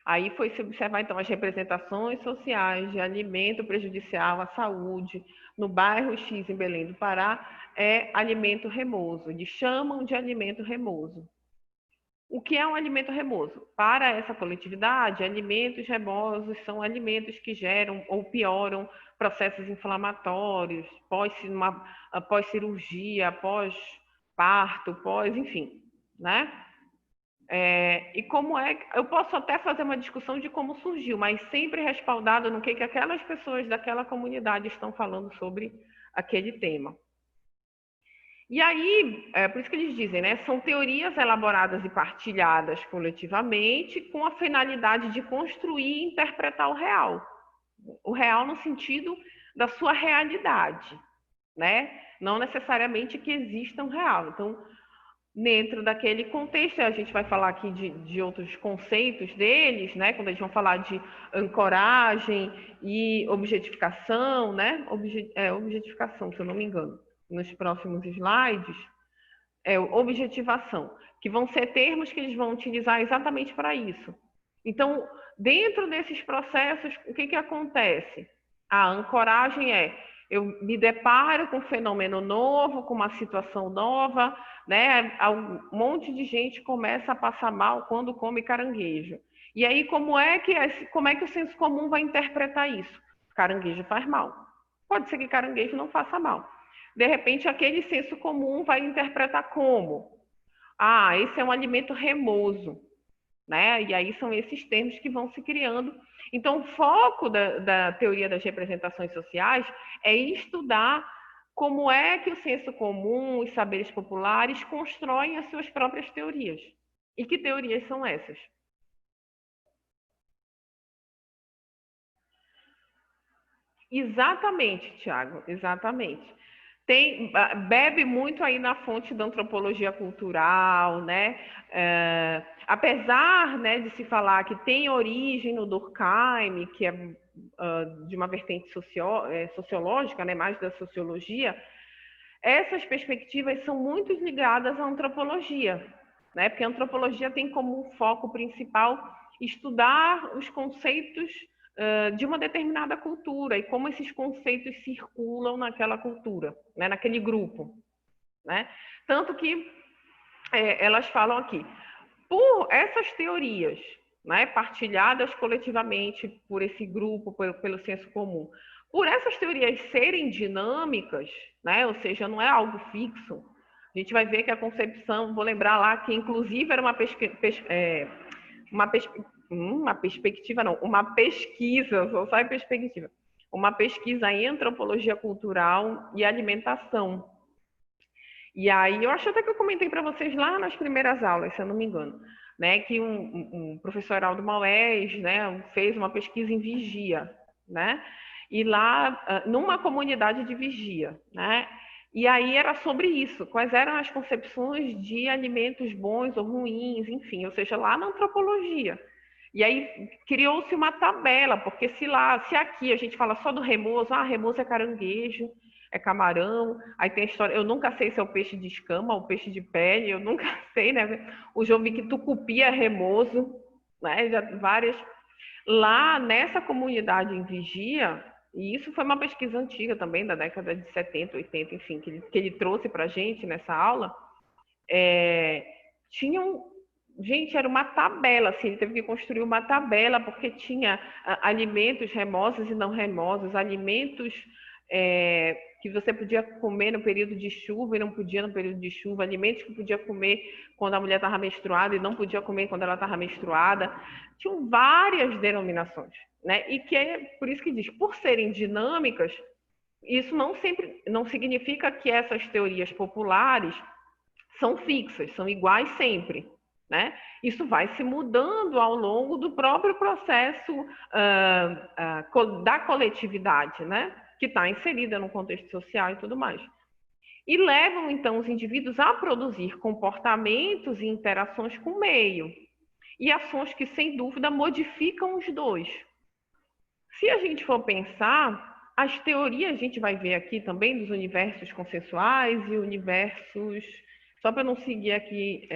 Aí foi se observar, então, as representações sociais de alimento prejudicial à saúde no bairro X, em Belém do Pará, é alimento remoso. Eles chamam de alimento remoso. O que é um alimento remoso? Para essa coletividade, alimentos remosos são alimentos que geram ou pioram processos inflamatórios, pós-cirurgia, pós-parto, enfim, né? E como eu posso até fazer uma discussão de como surgiu, mas sempre respaldado no que aquelas pessoas daquela comunidade estão falando sobre aquele tema. E aí, por isso que eles dizem, né? São teorias elaboradas e partilhadas coletivamente com a finalidade de construir e interpretar o real. O real no sentido da sua realidade, né? Não necessariamente que existam real. Então, dentro daquele contexto, a gente vai falar aqui de outros conceitos deles, né? Quando a gente vai falar de ancoragem e objetificação, né? Objetificação, se eu não me engano, nos próximos slides, objetivação, que vão ser termos que eles vão utilizar exatamente para isso. Então, dentro desses processos, o que acontece? A ancoragem eu me deparo com um fenômeno novo, com uma situação nova, né? Um monte de gente começa a passar mal quando come caranguejo. E aí, como é que o senso comum vai interpretar isso? Caranguejo faz mal. Pode ser que caranguejo não faça mal. De repente, aquele senso comum vai interpretar como? Ah, esse é um alimento remoso, né? E aí são esses termos que vão se criando. Então, o foco da teoria das representações sociais é estudar como é que o senso comum, os saberes populares constroem as suas próprias teorias. E que teorias são essas? Exatamente, Tiago, exatamente. Bebe muito aí na fonte da antropologia cultural, né? Apesar, né, de se falar que tem origem no Durkheim, que é de uma vertente sociológica, né, mais da sociologia, essas perspectivas são muito ligadas à antropologia, né? Porque a antropologia tem como foco principal estudar os conceitos de uma determinada cultura e como esses conceitos circulam naquela cultura, né? Naquele grupo, né? Tanto que elas falam aqui, por essas teorias, né, partilhadas coletivamente por esse grupo, pelo senso comum, por essas teorias serem dinâmicas, né, ou seja, não é algo fixo, a gente vai ver que a concepção, vou lembrar lá que inclusive era uma pesquisa em antropologia cultural e alimentação. E aí, eu acho até que eu comentei para vocês lá nas primeiras aulas, se eu não me engano, né, que um professor Heraldo Maués, né, fez uma pesquisa em vigia, né, e lá, numa comunidade de vigia, né, e aí era sobre isso, quais eram as concepções de alimentos bons ou ruins, enfim, ou seja, lá na antropologia. E aí criou-se uma tabela, porque se aqui a gente fala só do remoso, remoso é caranguejo, é camarão, aí tem a história, eu nunca sei se é o peixe de escama ou peixe de pele, eu nunca sei, né? O João vi que tucupi é remoso, né? Já várias. Lá nessa comunidade em Vigia, e isso foi uma pesquisa antiga também, da década de 70, 80, enfim, que ele trouxe para a gente nessa aula, tinham. Gente, era uma tabela, assim, ele teve que construir uma tabela, porque tinha alimentos remosos e não remosos, alimentos que você podia comer no período de chuva e não podia no período de chuva, alimentos que podia comer quando a mulher estava menstruada e não podia comer quando ela estava menstruada. Tinham várias denominações, né? E que é por isso que diz, por serem dinâmicas, isso não significa que essas teorias populares são fixas, são iguais sempre, né? Isso vai se mudando ao longo do próprio processo da coletividade, né? Que está inserida no contexto social e tudo mais. E levam, então, os indivíduos a produzir comportamentos e interações com o meio, e ações que, sem dúvida, modificam os dois. Se a gente for pensar, as teorias, a gente vai ver aqui também dos universos consensuais e universos, só para não seguir aqui,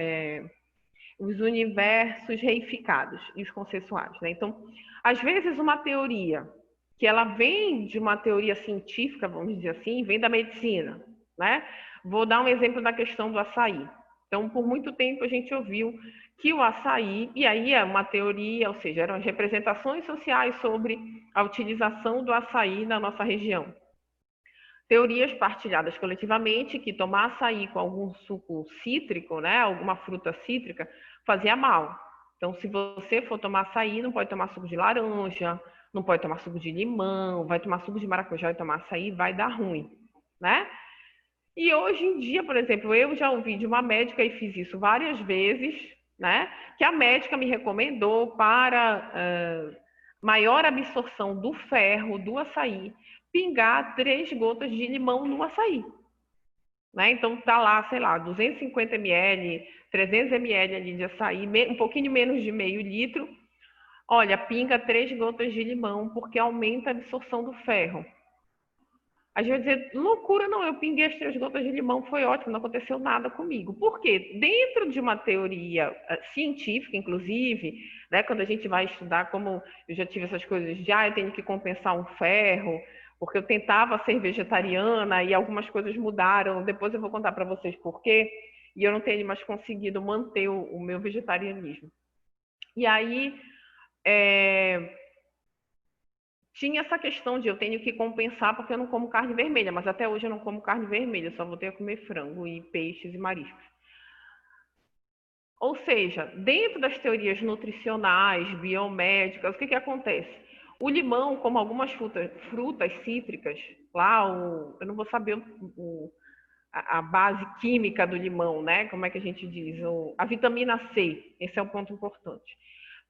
os universos reificados e os consensuais, né? Então, às vezes uma teoria que ela vem de uma teoria científica, vamos dizer assim, vem da medicina, né? Vou dar um exemplo da questão do açaí. Então, por muito tempo a gente ouviu que o açaí, e aí é uma teoria, ou seja, eram as representações sociais sobre a utilização do açaí na nossa região. Teorias partilhadas coletivamente que tomar açaí com algum suco cítrico, né, alguma fruta cítrica, fazia mal. Então, se você for tomar açaí, não pode tomar suco de laranja, não pode tomar suco de limão, vai tomar suco de maracujá e tomar açaí, vai dar ruim, né? E hoje em dia, por exemplo, eu já ouvi de uma médica e fiz isso várias vezes, né? Que a médica me recomendou para maior absorção do ferro do açaí, pingar 3 gotas de limão no açaí. Né? Então, tá lá, sei lá, 250 ml, 300 ml ali de açaí, um pouquinho menos de meio litro. Olha, pinga 3 gotas de limão, porque aumenta a absorção do ferro. A gente vai dizer, loucura, não, eu pinguei as 3 gotas de limão, foi ótimo, não aconteceu nada comigo. Por quê? Dentro de uma teoria científica, inclusive, né, quando a gente vai estudar, como eu já tive essas coisas de, eu tenho que compensar um ferro, porque eu tentava ser vegetariana e algumas coisas mudaram, depois eu vou contar para vocês por quê, e eu não tenho mais conseguido manter o meu vegetarianismo. E aí, tinha essa questão de eu tenho que compensar porque eu não como carne vermelha, mas até hoje eu não como carne vermelha, só vou ter que comer frango e peixes e mariscos. Ou seja, dentro das teorias nutricionais, biomédicas, o que acontece? O limão, como algumas frutas cítricas, lá, eu não vou saber a base química do limão, né? Como é que a gente diz? A vitamina C, esse é o ponto importante.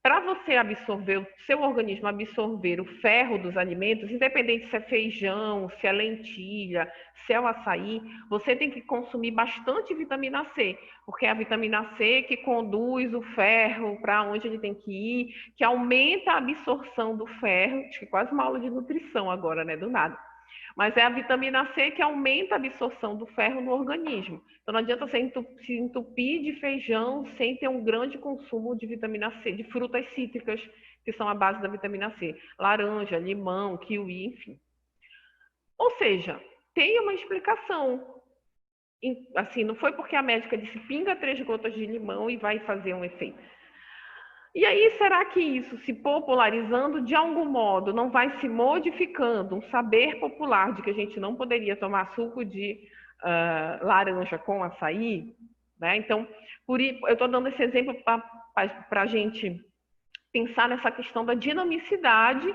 Para você absorver, o seu organismo absorver o ferro dos alimentos, independente se é feijão, se é lentilha, se é o açaí, você tem que consumir bastante vitamina C, porque é a vitamina C que conduz o ferro para onde ele tem que ir, que aumenta a absorção do ferro. Acho que quase uma aula de nutrição agora, né? Do nada. Mas é a vitamina C que aumenta a absorção do ferro no organismo. Então não adianta você se entupir de feijão sem ter um grande consumo de vitamina C, de frutas cítricas, que são a base da vitamina C. Laranja, limão, kiwi, enfim. Ou seja, tem uma explicação. Assim, não foi porque a médica disse pinga 3 gotas de limão e vai fazer um efeito. E aí, será que isso, se popularizando de algum modo, não vai se modificando um saber popular de que a gente não poderia tomar suco de laranja com açaí? Né? Então, eu estou dando esse exemplo para a gente pensar nessa questão da dinamicidade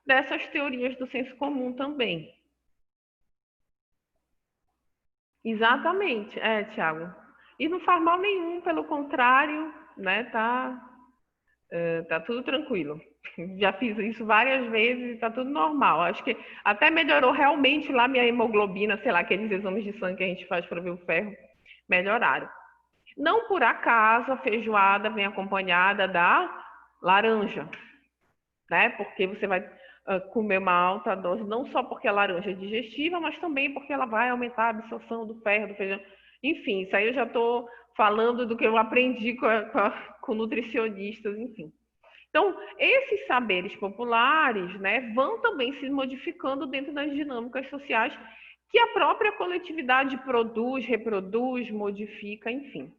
dessas teorias do senso comum também. Exatamente, Tiago. E não faz mal nenhum, pelo contrário, né? Tá tudo tranquilo. Já fiz isso várias vezes e tá tudo normal. Acho que até melhorou realmente lá minha hemoglobina, sei lá, aqueles exames de sangue que a gente faz para ver o ferro, melhoraram. Não por acaso a feijoada vem acompanhada da laranja, né? Porque você vai comer uma alta dose, não só porque a laranja é digestiva, mas também porque ela vai aumentar a absorção do ferro, do feijão. Enfim, isso aí eu já estou falando do que eu aprendi com nutricionistas, enfim. Então, esses saberes populares, né, vão também se modificando dentro das dinâmicas sociais que a própria coletividade produz, reproduz, modifica, enfim.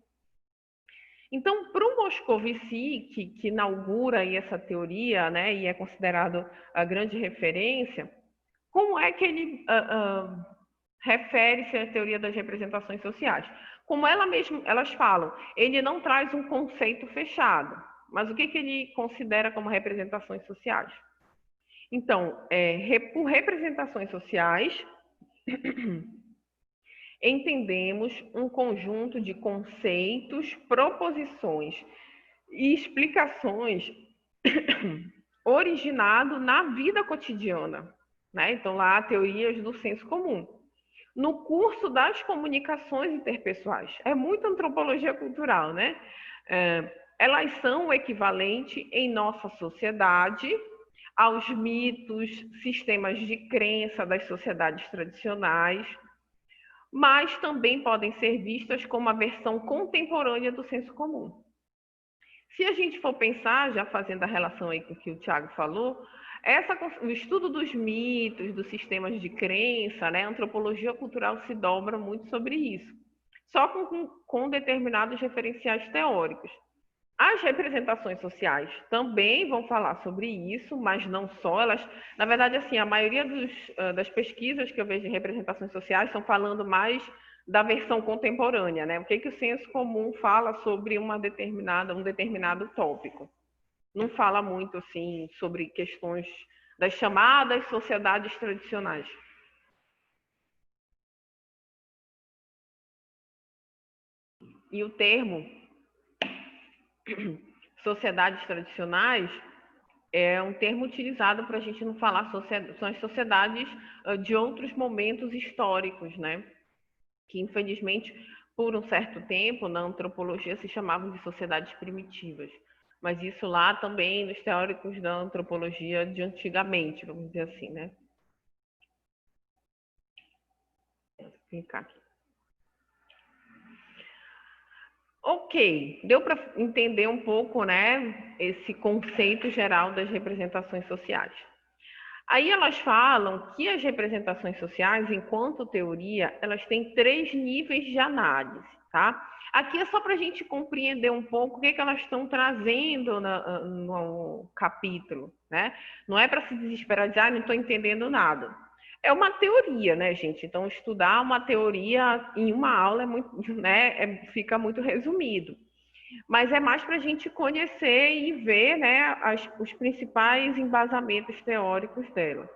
Então, para o Moscovici, que inaugura aí essa teoria, né, e é considerado a grande referência, como é que ele refere-se à teoria das representações sociais? Como elas falam, ele não traz um conceito fechado, mas o que ele considera como representações sociais? Então, por representações sociais, entendemos um conjunto de conceitos, proposições e explicações originado na vida cotidiana, né? Então, lá há teorias do senso comum. No curso das comunicações interpessoais, é muito antropologia cultural, né? Elas são o equivalente em nossa sociedade aos mitos, sistemas de crença das sociedades tradicionais, mas também podem ser vistas como a versão contemporânea do senso comum. Se a gente for pensar, já fazendo a relação aí com o que o Tiago falou, o estudo dos mitos, dos sistemas de crença, né, a antropologia cultural se dobra muito sobre isso, só com determinados referenciais teóricos. As representações sociais também vão falar sobre isso, mas não só. Elas, na verdade, assim, a maioria das pesquisas que eu vejo em representações sociais estão falando mais da versão contemporânea, né? O que o senso comum fala sobre um determinado tópico. Não fala muito, assim, sobre questões das chamadas sociedades tradicionais. E o termo sociedades tradicionais é um termo utilizado para a gente não falar são as sociedades de outros momentos históricos, né? Que infelizmente, por um certo tempo, na antropologia se chamavam de sociedades primitivas. Mas isso lá também nos teóricos da antropologia de antigamente, vamos dizer assim, né? Vou clicar aqui. Ok, deu para entender um pouco, né, esse conceito geral das representações sociais. Aí elas falam que as representações sociais, enquanto teoria, elas têm 3 níveis de análise, tá? Aqui é só para a gente compreender um pouco o que elas estão trazendo no capítulo, né? Não é para se desesperar de, não estou entendendo nada. É uma teoria, né, gente? Então, estudar uma teoria em uma aula é muito, né, fica muito resumido. Mas é mais para a gente conhecer e ver, né, os principais embasamentos teóricos dela.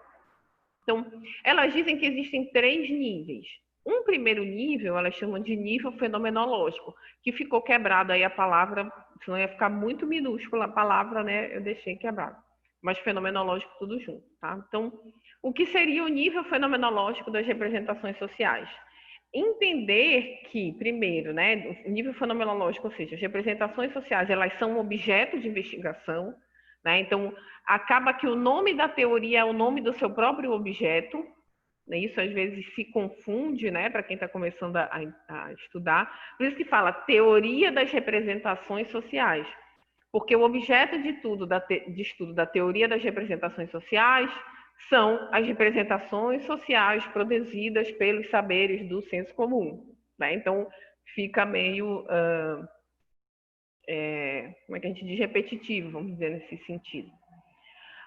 Então, elas dizem que existem 3 níveis. Um primeiro nível, elas chamam de nível fenomenológico, que ficou quebrado aí a palavra, senão ia ficar muito minúscula a palavra, né? Eu deixei quebrado. Mas fenomenológico tudo junto, tá? Então, o que seria o nível fenomenológico das representações sociais? Entender que, primeiro, né, o nível fenomenológico, ou seja, as representações sociais, elas são objeto de investigação, né? Então, acaba que o nome da teoria é o nome do seu próprio objeto, né? Isso às vezes se confunde, né, para quem está começando a estudar. Por isso que fala teoria das representações sociais, porque o objeto de estudo da teoria das representações sociais são as representações sociais produzidas pelos saberes do senso comum, né? Então, fica meio, como é que a gente diz, repetitivo, vamos dizer, nesse sentido.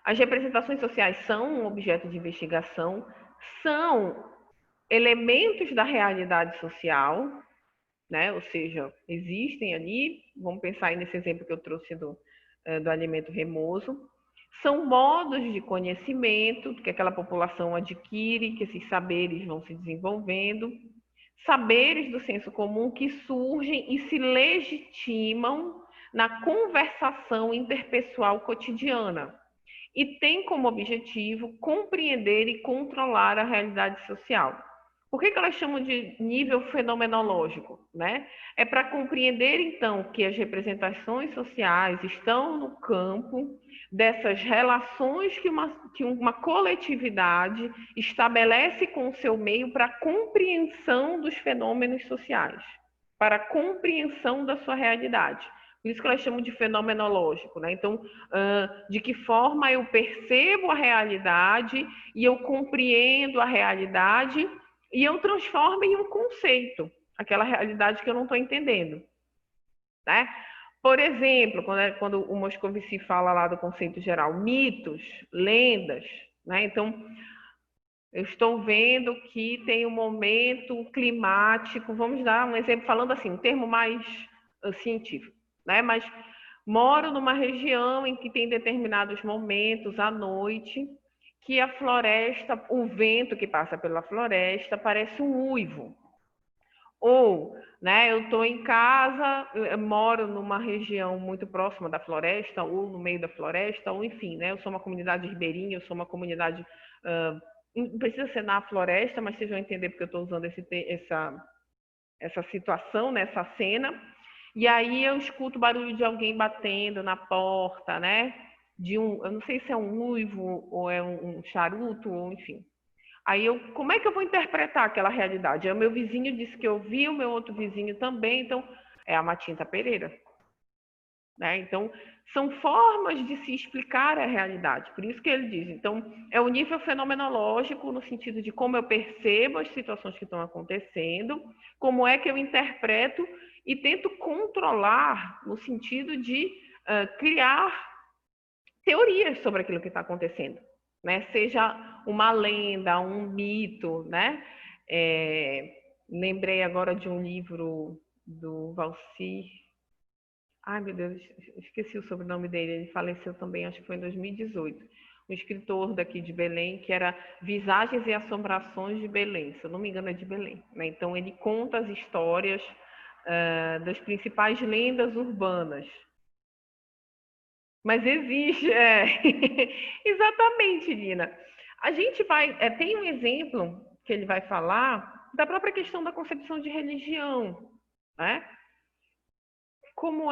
As representações sociais são um objeto de investigação, são elementos da realidade social, né? Ou seja, existem ali, vamos pensar aí nesse exemplo que eu trouxe do alimento remoso, são modos de conhecimento que aquela população adquire, que esses saberes vão se desenvolvendo, saberes do senso comum que surgem e se legitimam na conversação interpessoal cotidiana e tem como objetivo compreender e controlar a realidade social. Por que elas chamam de nível fenomenológico, né? É para compreender, então, que as representações sociais estão no campo dessas relações que uma coletividade estabelece com o seu meio para a compreensão dos fenômenos sociais, para a compreensão da sua realidade. Por isso que elas chamam de fenomenológico, né? Então, de que forma eu percebo a realidade e eu compreendo a realidade e eu transformo em um conceito aquela realidade que eu não estou entendendo, né? Por exemplo, quando o Moscovici fala lá do conceito geral, mitos, lendas, né? Então, eu estou vendo que tem um momento climático, vamos dar um exemplo falando assim, um termo mais científico, né? Mas moro numa região em que tem determinados momentos à noite que a floresta, o vento que passa pela floresta parece um uivo. Ou, né, eu estou em casa, eu moro numa região muito próxima da floresta, ou no meio da floresta, ou enfim, né, eu sou uma comunidade ribeirinha, eu sou uma comunidade, não precisa ser na floresta, mas vocês vão entender porque eu estou usando essa situação, né, essa cena. E aí eu escuto o barulho de alguém batendo na porta, né? Eu não sei se é um uivo ou é um charuto, ou enfim. Aí como é que eu vou interpretar aquela realidade? O meu vizinho disse que eu vi, o meu outro vizinho também, então é a Matinta Pereira, né? Então são formas de se explicar a realidade. Por isso que ele diz, então é o nível fenomenológico no sentido de como eu percebo as situações que estão acontecendo, como é que eu interpreto e tento controlar no sentido de criar teorias sobre aquilo que está acontecendo, né? Seja uma lenda, um mito, né? Lembrei agora de um livro do Valcir. Ai, meu Deus, esqueci o sobrenome dele. Ele faleceu também, acho que foi em 2018. Um escritor daqui de Belém, que era Visagens e Assombrações de Belém, se eu não me engano é de Belém, né? Então ele conta as histórias das principais lendas urbanas Mas existe, exatamente, Lina. A gente vai, tem um exemplo que ele vai falar da própria questão da concepção de religião, né? Como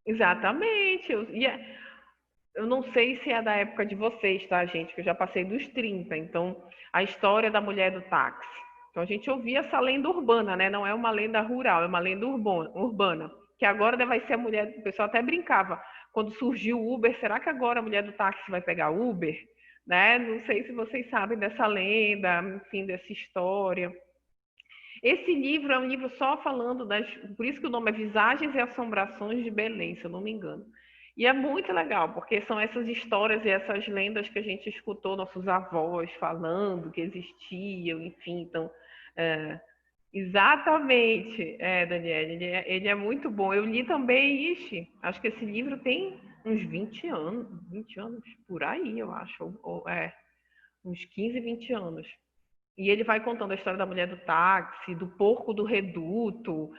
exatamente, eu não sei se é da época de vocês, tá, gente? Que eu já passei dos 30. Então, a história da mulher do táxi. Então, a gente ouvia essa lenda urbana, né? Não é uma lenda rural, é uma lenda urbana. Que agora vai ser a mulher. O pessoal até brincava. Quando surgiu o Uber, será que agora a mulher do táxi vai pegar Uber? Né? Não sei se vocês sabem dessa lenda, enfim, dessa história. Esse livro é um livro só falando das. Por isso que o nome é Visagens e Assombrações de Belém, se eu não me engano. E é muito legal, porque são essas histórias e essas lendas que a gente escutou nossos avós falando, que existiam, enfim. Então, exatamente, Daniela, ele é muito bom. Eu li também, acho que esse livro tem uns 20 anos por aí, eu acho, uns 15, 20 anos. E ele vai contando a história da mulher do táxi, do porco do reduto.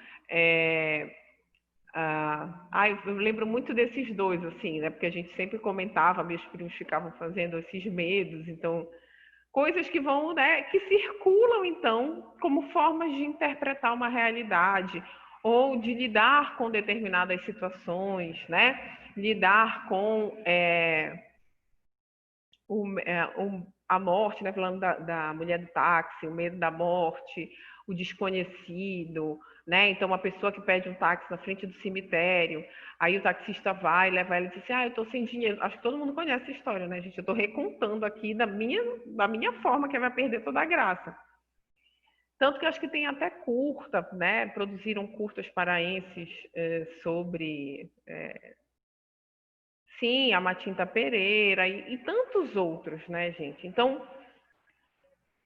Eu lembro muito desses dois, assim, né? Porque a gente sempre comentava, meus primos ficavam fazendo esses medos. Então, coisas que vão, né? Que circulam, então, como formas de interpretar uma realidade ou de lidar com determinadas situações, né? Lidar com a morte, né? Falando da mulher do táxi, o medo da morte, o desconhecido, né? Então, uma pessoa que pede um táxi na frente do cemitério, aí o taxista vai, leva ela e diz assim, eu tô sem dinheiro. Acho que todo mundo conhece essa história, né, gente? Eu tô recontando aqui da minha forma, que vai perder toda a graça. Tanto que eu acho que tem até curta, né? Produziram curtas paraenses sobre... sim, a Matinta Pereira e tantos outros, né, gente? Então,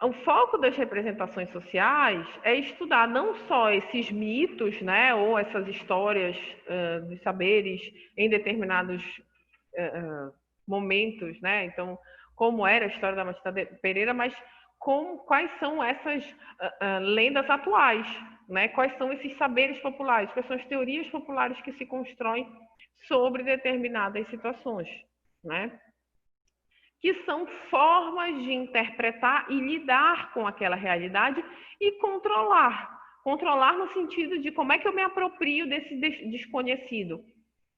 o foco das representações sociais é estudar não só esses mitos, né, ou essas histórias dos saberes em determinados momentos, né? Então, como era a história da Matinta Pereira, mas quais são essas lendas atuais, né? Quais são esses saberes populares, quais são as teorias populares que se constroem sobre determinadas situações, né? Que são formas de interpretar e lidar com aquela realidade e controlar. Controlar no sentido de como é que eu me aproprio desse desconhecido.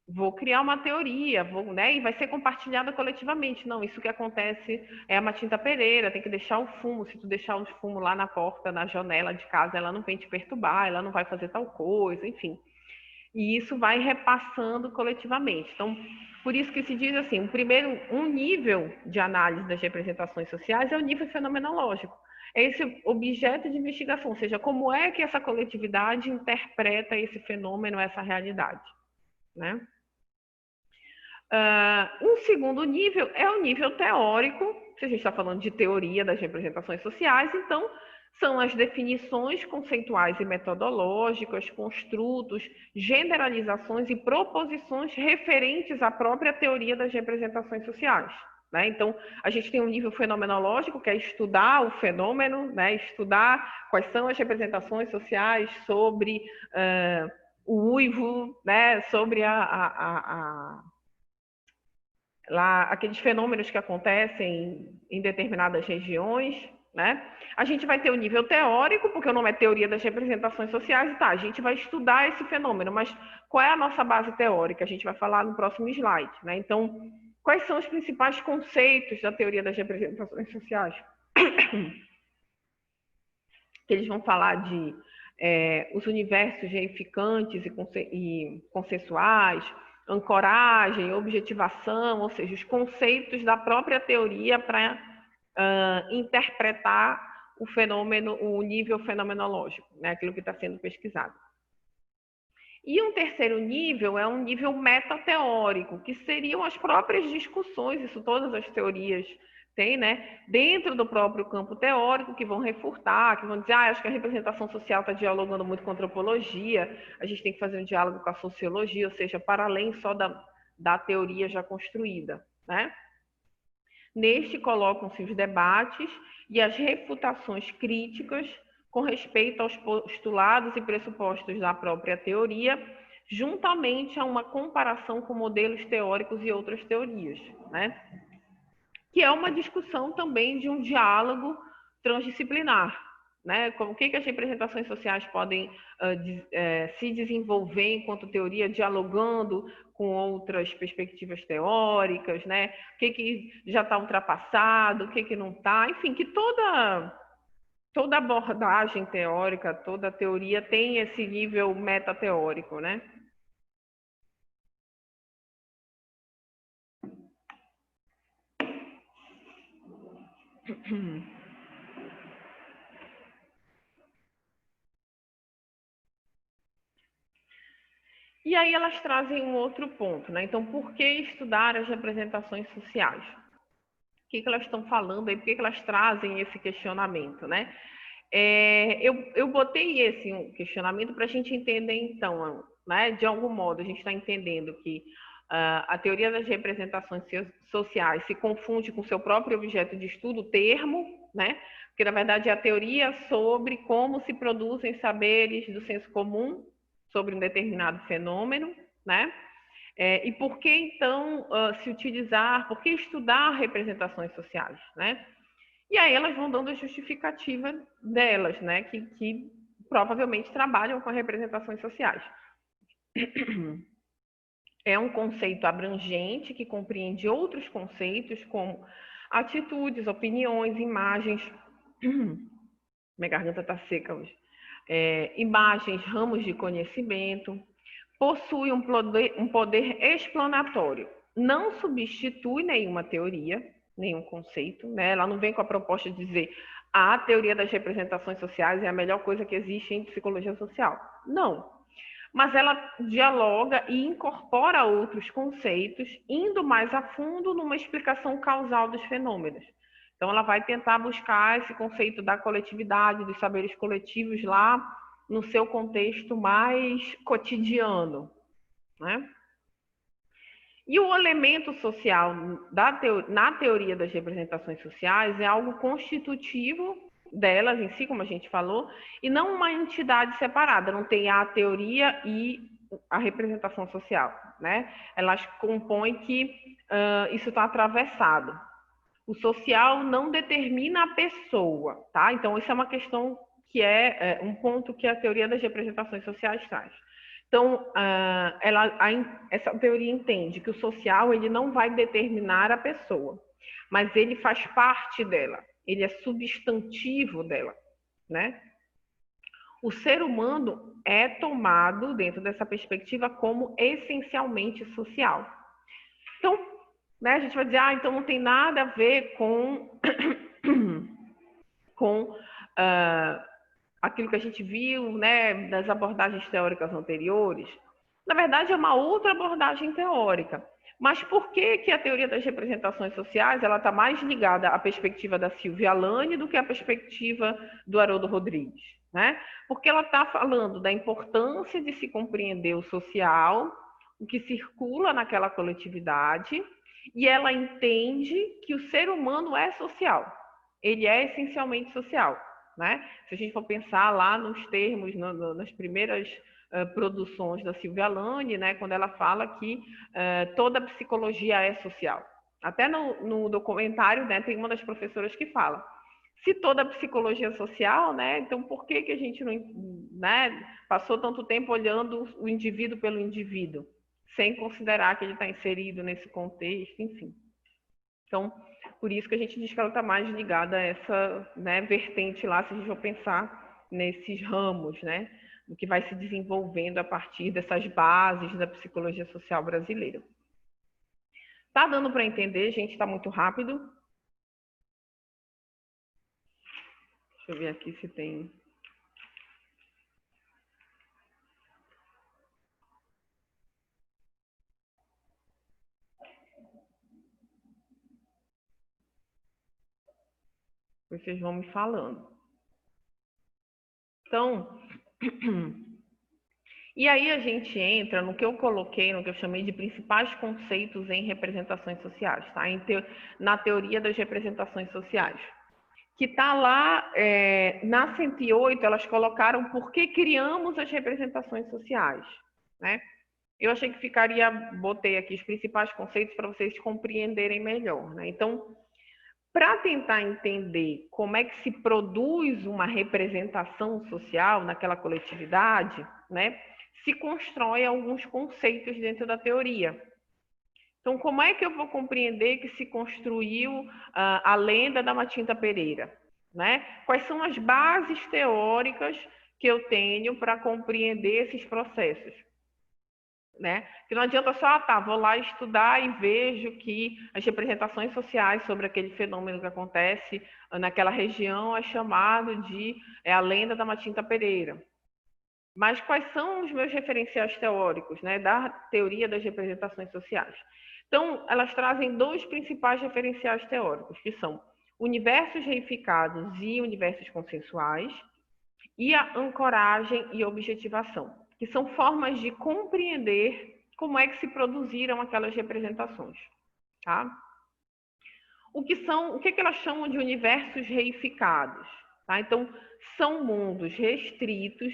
Vou criar uma teoria, né, e vai ser compartilhada coletivamente. Não, isso que acontece é a Matinta Pereira, tem que deixar o fumo. Se tu deixar o fumo lá na porta, na janela de casa, ela não vem te perturbar, ela não vai fazer tal coisa, enfim. E isso vai repassando coletivamente. Então, por isso que se diz assim, um nível de análise das representações sociais é o nível fenomenológico. É esse objeto de investigação, ou seja, como é que essa coletividade interpreta esse fenômeno, essa realidade, né? Um segundo nível é o nível teórico, se a gente está falando de teoria das representações sociais, então são as definições conceituais e metodológicas, construtos, generalizações e proposições referentes à própria teoria das representações sociais. Né? Então, a gente tem um nível fenomenológico, que é estudar o fenômeno, né? Estudar quais são as representações sociais sobre o uivo, né? Sobre lá, aqueles fenômenos que acontecem em determinadas regiões, né? A gente vai ter o nível teórico, porque o nome é teoria das representações sociais, e tá, a gente vai estudar esse fenômeno, mas qual é a nossa base teórica? A gente vai falar no próximo slide, né? Então, quais são os principais conceitos da teoria das representações sociais? Que eles vão falar de os universos reificantes e consensuais, ancoragem, objetivação, ou seja, os conceitos da própria teoria para interpretar o fenômeno, o nível fenomenológico, né, aquilo que está sendo pesquisado. E um terceiro nível é um nível metateórico, que seriam as próprias discussões, isso todas as teorias têm, né, dentro do próprio campo teórico, que vão refutar, que vão dizer, acho que a representação social está dialogando muito com a antropologia, a gente tem que fazer um diálogo com a sociologia, ou seja, para além só da teoria já construída, né? Neste colocam-se os debates e as refutações críticas com respeito aos postulados e pressupostos da própria teoria, juntamente a uma comparação com modelos teóricos e outras teorias, né? Que é uma discussão também de um diálogo transdisciplinar, né? Como o que as representações sociais podem se desenvolver enquanto teoria, dialogando com outras perspectivas teóricas, né? O que já está ultrapassado, o que não está, enfim, que toda abordagem teórica, toda teoria tem esse nível metateórico, né? E aí elas trazem um outro ponto, né? Então, por que estudar as representações sociais? O que elas estão falando aí? Por que elas trazem esse questionamento, né? Eu botei esse questionamento para a gente entender, então, né? De algum modo, a gente está entendendo que a teoria das representações sociais se confunde com o seu próprio objeto de estudo, o termo, né? Porque, na verdade, é a teoria sobre como se produzem saberes do senso comum sobre um determinado fenômeno, né? E por que, então, se utilizar, por que estudar representações sociais, né? E aí elas vão dando a justificativa delas, né? Que provavelmente trabalham com representações sociais. É um conceito abrangente que compreende outros conceitos como atitudes, opiniões, imagens. Minha garganta está seca hoje. Imagens, ramos de conhecimento. Possui um poder explanatório. Não substitui nenhuma teoria, nenhum conceito, né? Ela não vem com a proposta de dizer a teoria das representações sociais é a melhor coisa que existe em psicologia social. Não. Mas ela dialoga e incorpora outros conceitos, indo mais a fundo numa explicação causal dos fenômenos. Então, ela vai tentar buscar esse conceito da coletividade, dos saberes coletivos lá no seu contexto mais cotidiano, né? E o elemento social na teoria das representações sociais é algo constitutivo delas em si, como a gente falou, e não uma entidade separada, não tem a teoria e a representação social, né? Elas compõem que isso está atravessado. O social não determina a pessoa, tá? Então, isso é uma questão que é um ponto que a teoria das representações sociais traz. Então, essa teoria entende que o social ele não vai determinar a pessoa, mas ele faz parte dela, ele é substantivo dela, né? O ser humano é tomado, dentro dessa perspectiva, como essencialmente social. Então, né, a gente vai dizer, então não tem nada a ver com aquilo que a gente viu, né, das abordagens teóricas anteriores. Na verdade, é uma outra abordagem teórica. Mas por que a teoria das representações sociais ela está mais ligada à perspectiva da Silvia Alane do que à perspectiva do Haroldo Rodrigues, né? Porque ela está falando da importância de se compreender o social, o que circula naquela coletividade, e ela entende que o ser humano é social. Ele é essencialmente social, né? Se a gente for pensar lá nos termos, nas primeiras produções da Silvia Alane, né, quando ela fala que toda psicologia é social. Até no documentário, né, tem uma das professoras que fala, se toda psicologia é social, né, então por que a gente não, né, passou tanto tempo olhando o indivíduo pelo indivíduo, sem considerar que ele está inserido nesse contexto, enfim. Então, por isso que a gente diz que ela está mais ligada a essa, né, vertente lá, se a gente for pensar nesses ramos, né, do que vai se desenvolvendo a partir dessas bases da psicologia social brasileira. Tá dando para entender, gente? Está muito rápido? Deixa eu ver aqui se tem... Vocês vão me falando. Então, e aí a gente entra no que eu coloquei, no que eu chamei de principais conceitos em representações sociais, tá? Na teoria das representações sociais. Que está lá, na 108, elas colocaram por que criamos as representações sociais, né? eu achei que ficaria, botei aqui os principais conceitos para vocês compreenderem melhor, né? Então, para tentar entender como é que se produz uma representação social naquela coletividade, né, se constrói alguns conceitos dentro da teoria. Então, como é que eu vou compreender que se construiu a lenda da Matinta Pereira? Né? Quais são as bases teóricas que eu tenho para compreender esses processos? Né? Que não adianta só, vou lá estudar e vejo que as representações sociais sobre aquele fenômeno que acontece naquela região é chamado de a lenda da Matinta Pereira. Mas quais são os meus referenciais teóricos, né, da teoria das representações sociais? Então, elas trazem dois principais referenciais teóricos, que são universos reificados e universos consensuais, e a ancoragem e objetivação, que são formas de compreender como é que se produziram aquelas representações. Tá? O que elas chamam de universos reificados? Tá? Então, são mundos restritos,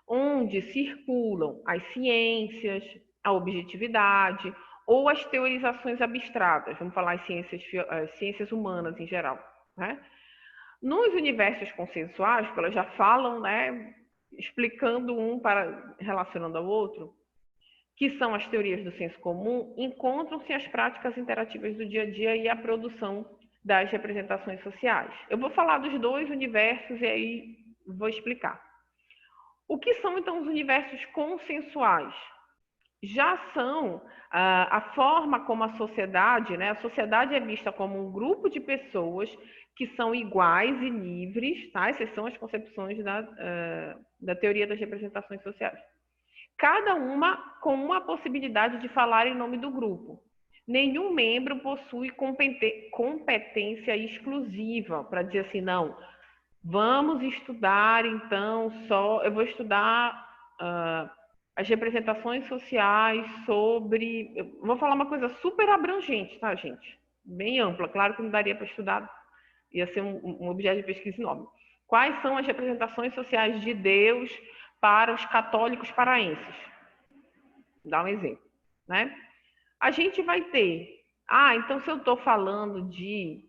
onde circulam as ciências, a objetividade ou as teorizações abstratas, vamos falar as ciências humanas em geral. Né? Nos universos consensuais, que elas já falam, né, explicando relacionando ao outro, que são as teorias do senso comum, encontram-se as práticas interativas do dia a dia e a produção das representações sociais. Eu vou falar dos dois universos e aí vou explicar. O que são, então, os universos consensuais? Já são a forma como a sociedade, né? A sociedade é vista como um grupo de pessoas que são iguais e livres, tá? Essas são as concepções da teoria das representações sociais. Cada uma com uma possibilidade de falar em nome do grupo. Nenhum membro possui competência exclusiva para dizer assim, não, vamos estudar, então, eu vou estudar as representações sociais sobre... Eu vou falar uma coisa super abrangente, tá, gente? Bem ampla. Claro que não daria para estudar, ia ser um objeto de pesquisa enorme. Quais são as representações sociais de Deus para os católicos paraenses? Vou dar um exemplo, né? A gente vai ter... então se eu estou falando de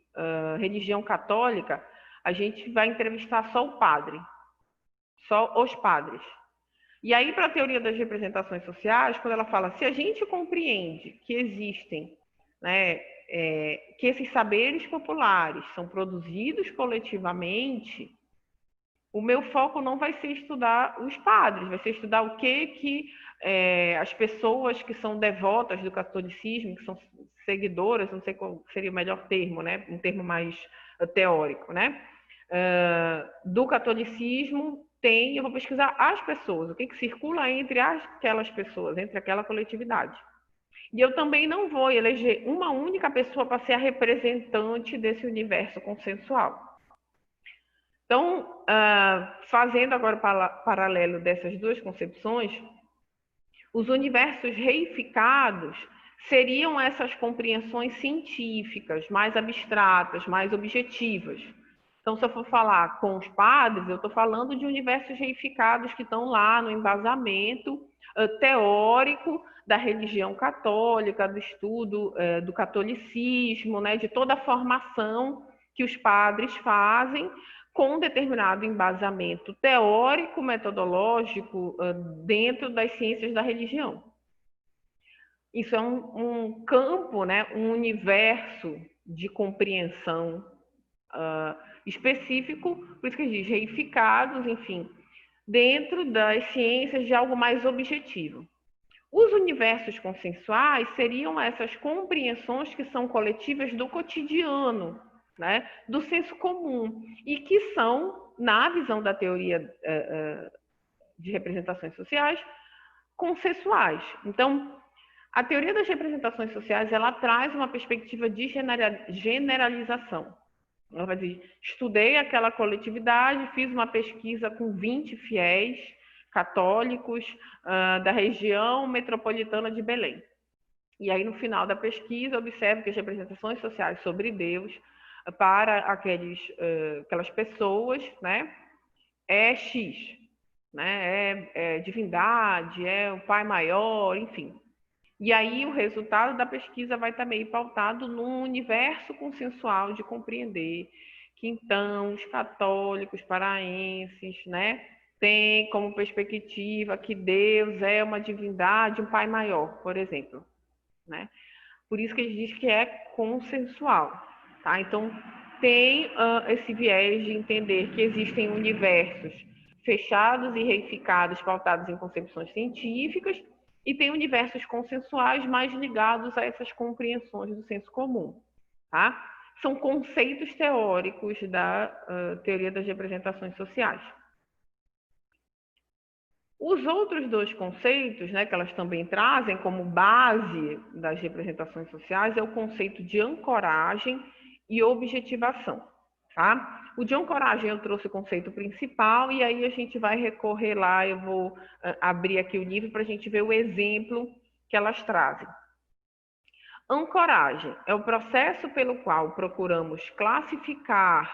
religião católica, a gente vai entrevistar só o padre, só os padres. E aí, para a teoria das representações sociais, quando ela fala, se a gente compreende que existem, né, que esses saberes populares são produzidos coletivamente, o meu foco não vai ser estudar os padres, vai ser estudar o que as pessoas que são devotas do catolicismo, que são seguidoras, não sei qual seria o melhor termo, né, um termo mais teórico, né, do catolicismo, eu vou pesquisar as pessoas, o que circula entre aquelas pessoas, entre aquela coletividade. E eu também não vou eleger uma única pessoa para ser a representante desse universo consensual. Então, fazendo agora o paralelo dessas duas concepções, os universos reificados seriam essas compreensões científicas, mais abstratas, mais objetivas. Então, se eu for falar com os padres, eu estou falando de universos reificados que estão lá no embasamento teórico da religião católica, do estudo do catolicismo, né, de toda a formação que os padres fazem com um determinado embasamento teórico, metodológico, dentro das ciências da religião. Isso é um campo, né, um universo de compreensão específico, por isso que diz reificados, enfim, dentro das ciências de algo mais objetivo. Os universos consensuais seriam essas compreensões que são coletivas do cotidiano, né, do senso comum, e que são, na visão da teoria de representações sociais, consensuais. Então, a teoria das representações sociais, ela traz uma perspectiva de generalização. Ela vai dizer, estudei aquela coletividade, fiz uma pesquisa com 20 fiéis católicos da região metropolitana de Belém. E aí, no final da pesquisa, observo que as representações sociais sobre Deus para aquelas pessoas, né, é X. né? É divindade, é o pai maior, enfim. E aí o resultado da pesquisa vai estar meio pautado num universo consensual de compreender que então os católicos paraenses, né, têm como perspectiva que Deus é uma divindade, um pai maior, por exemplo, né? Por isso que ele diz que é consensual, tá? Então tem esse viés de entender que existem universos fechados e reificados, pautados em concepções científicas, e tem universos consensuais mais ligados a essas compreensões do senso comum, tá? São conceitos teóricos da teoria das representações sociais. Os outros dois conceitos, né, que elas também trazem como base das representações sociais, é o conceito de ancoragem e objetivação. Tá? O de ancoragem eu trouxe o conceito principal e aí a gente vai recorrer lá, eu vou abrir aqui o livro para a gente ver o exemplo que elas trazem. Ancoragem é o processo pelo qual procuramos classificar,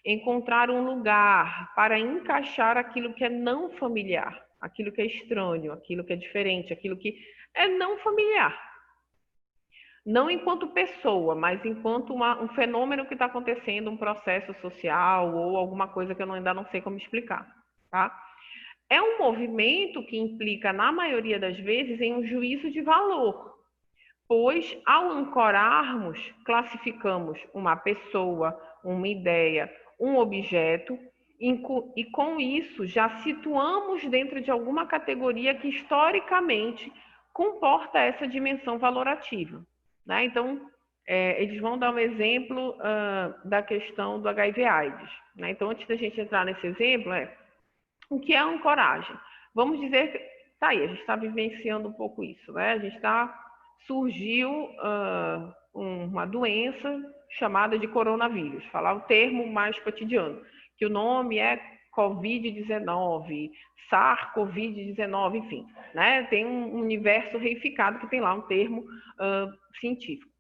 encontrar um lugar para encaixar aquilo que é não familiar, aquilo que é estranho, aquilo que é diferente, aquilo que é não familiar. Não enquanto pessoa, mas enquanto um fenômeno que está acontecendo, um processo social ou alguma coisa que eu ainda não sei como explicar. Tá? É um movimento que implica, na maioria das vezes, em um juízo de valor, pois, ao ancorarmos, classificamos uma pessoa, uma ideia, um objeto, e com isso já situamos dentro de alguma categoria que historicamente comporta essa dimensão valorativa. Né? Então, eles vão dar um exemplo da questão do HIV/AIDS. Né? Então, antes da gente entrar nesse exemplo, o que é ancoragem? Vamos dizer que, tá aí, a gente está vivenciando um pouco isso, né? Surgiu uma doença chamada de coronavírus, falar o termo mais cotidiano, que o nome é Covid-19, SARS-CoV-19, enfim, né? Tem um universo reificado que tem lá um termo científico.